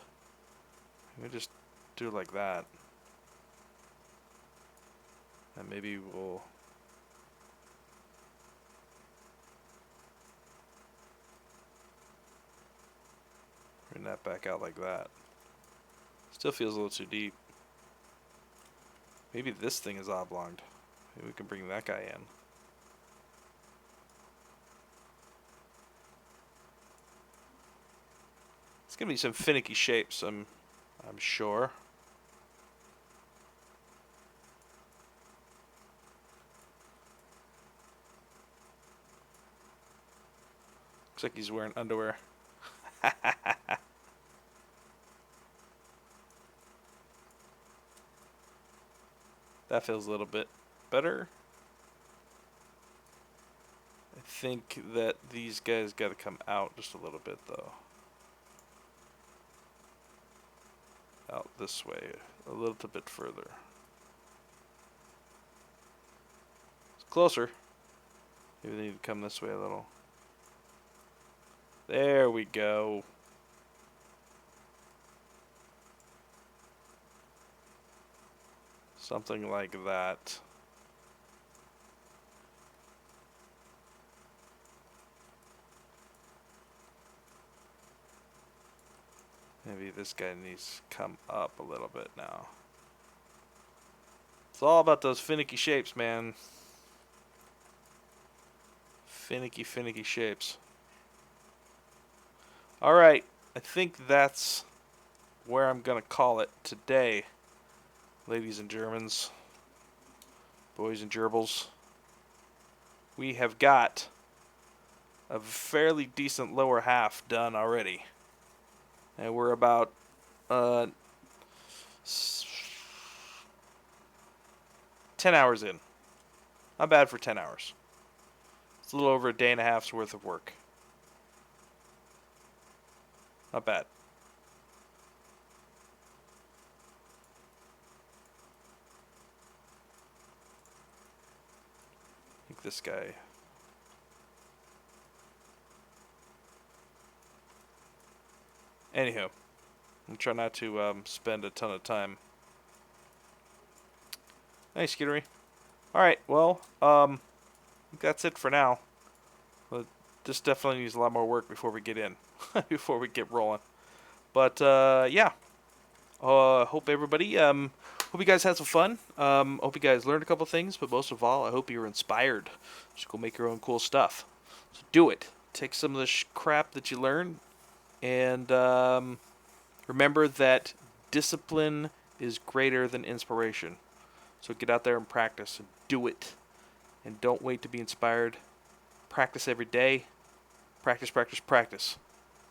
Maybe just do it like that. And maybe we'll bring that back out like that. Still feels a little too deep. Maybe this thing is oblonged. Maybe we can bring that guy in. It's gonna be some finicky shapes, I'm sure. Looks like he's wearing underwear. That feels a little bit better. I think that these guys got to come out just a little bit though. Out this way, a little bit further. It's closer. Maybe they need to come this way a little. There we go. Something like that. Maybe this guy needs to come up a little bit now. It's all about those finicky shapes, man. Finicky, finicky shapes. Alright, I think that's where I'm going to call it today, ladies and Germans, boys and gerbils. We have got a fairly decent lower half done already. And we're about 10 hours in. Not bad for 10 hours. It's a little over a day and a half's worth of work. Not bad. I think this guy... Anywho, I'm trying not to spend a ton of time. Nice, Skittery. Alright, well, I think that's it for now. But this definitely needs a lot more work before we get in. Before we get rolling. But, yeah. Hope everybody, hope you guys had some fun. Hope you guys learned a couple things, but most of all, I hope you were inspired. Just go make your own cool stuff. So do it. Take some of the crap that you learned, and remember that discipline is greater than inspiration. So get out there and practice and do it. And don't wait to be inspired. Practice every day. Practice, practice, practice.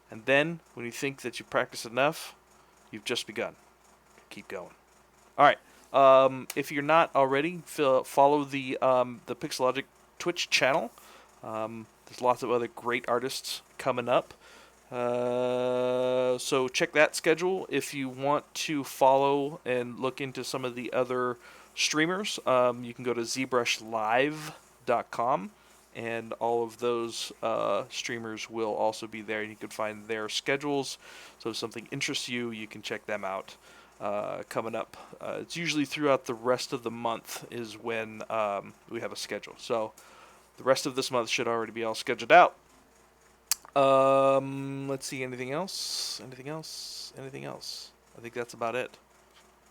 And then, when you think that you practice enough, you've just begun. Keep going. Alright. If you're not already, follow the Pixelogic Twitch channel. There's lots of other great artists coming up. So check that schedule. If you want to follow and look into some of the other streamers, you can go to ZBrushLive.com, and all of those streamers will also be there. You can find their schedules. So if something interests you, you can check them out. Coming up, it's usually throughout the rest of the month is when we have a schedule. So the rest of this month should already be all scheduled out. Let's see, anything else? Anything else? Anything else? I think that's about it.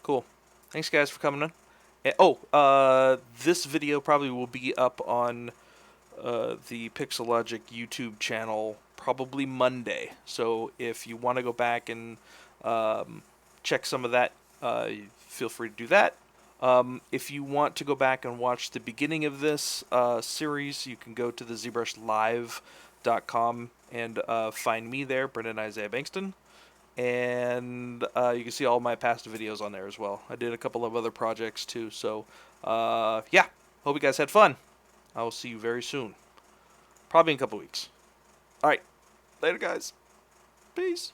Cool. Thanks, guys, for coming in. And, this video probably will be up on the Pixelogic YouTube channel probably Monday. So if you want to go back and check some of that, feel free to do that. If you want to go back and watch the beginning of this series, you can go to the ZBrushLive.com and find me there, Brendon Isaiah Bengtson. And you can see all my past videos on there as well. I did a couple of other projects too. So, yeah. Hope you guys had fun. I will see you very soon. Probably in a couple weeks. Alright. Later, guys. Peace.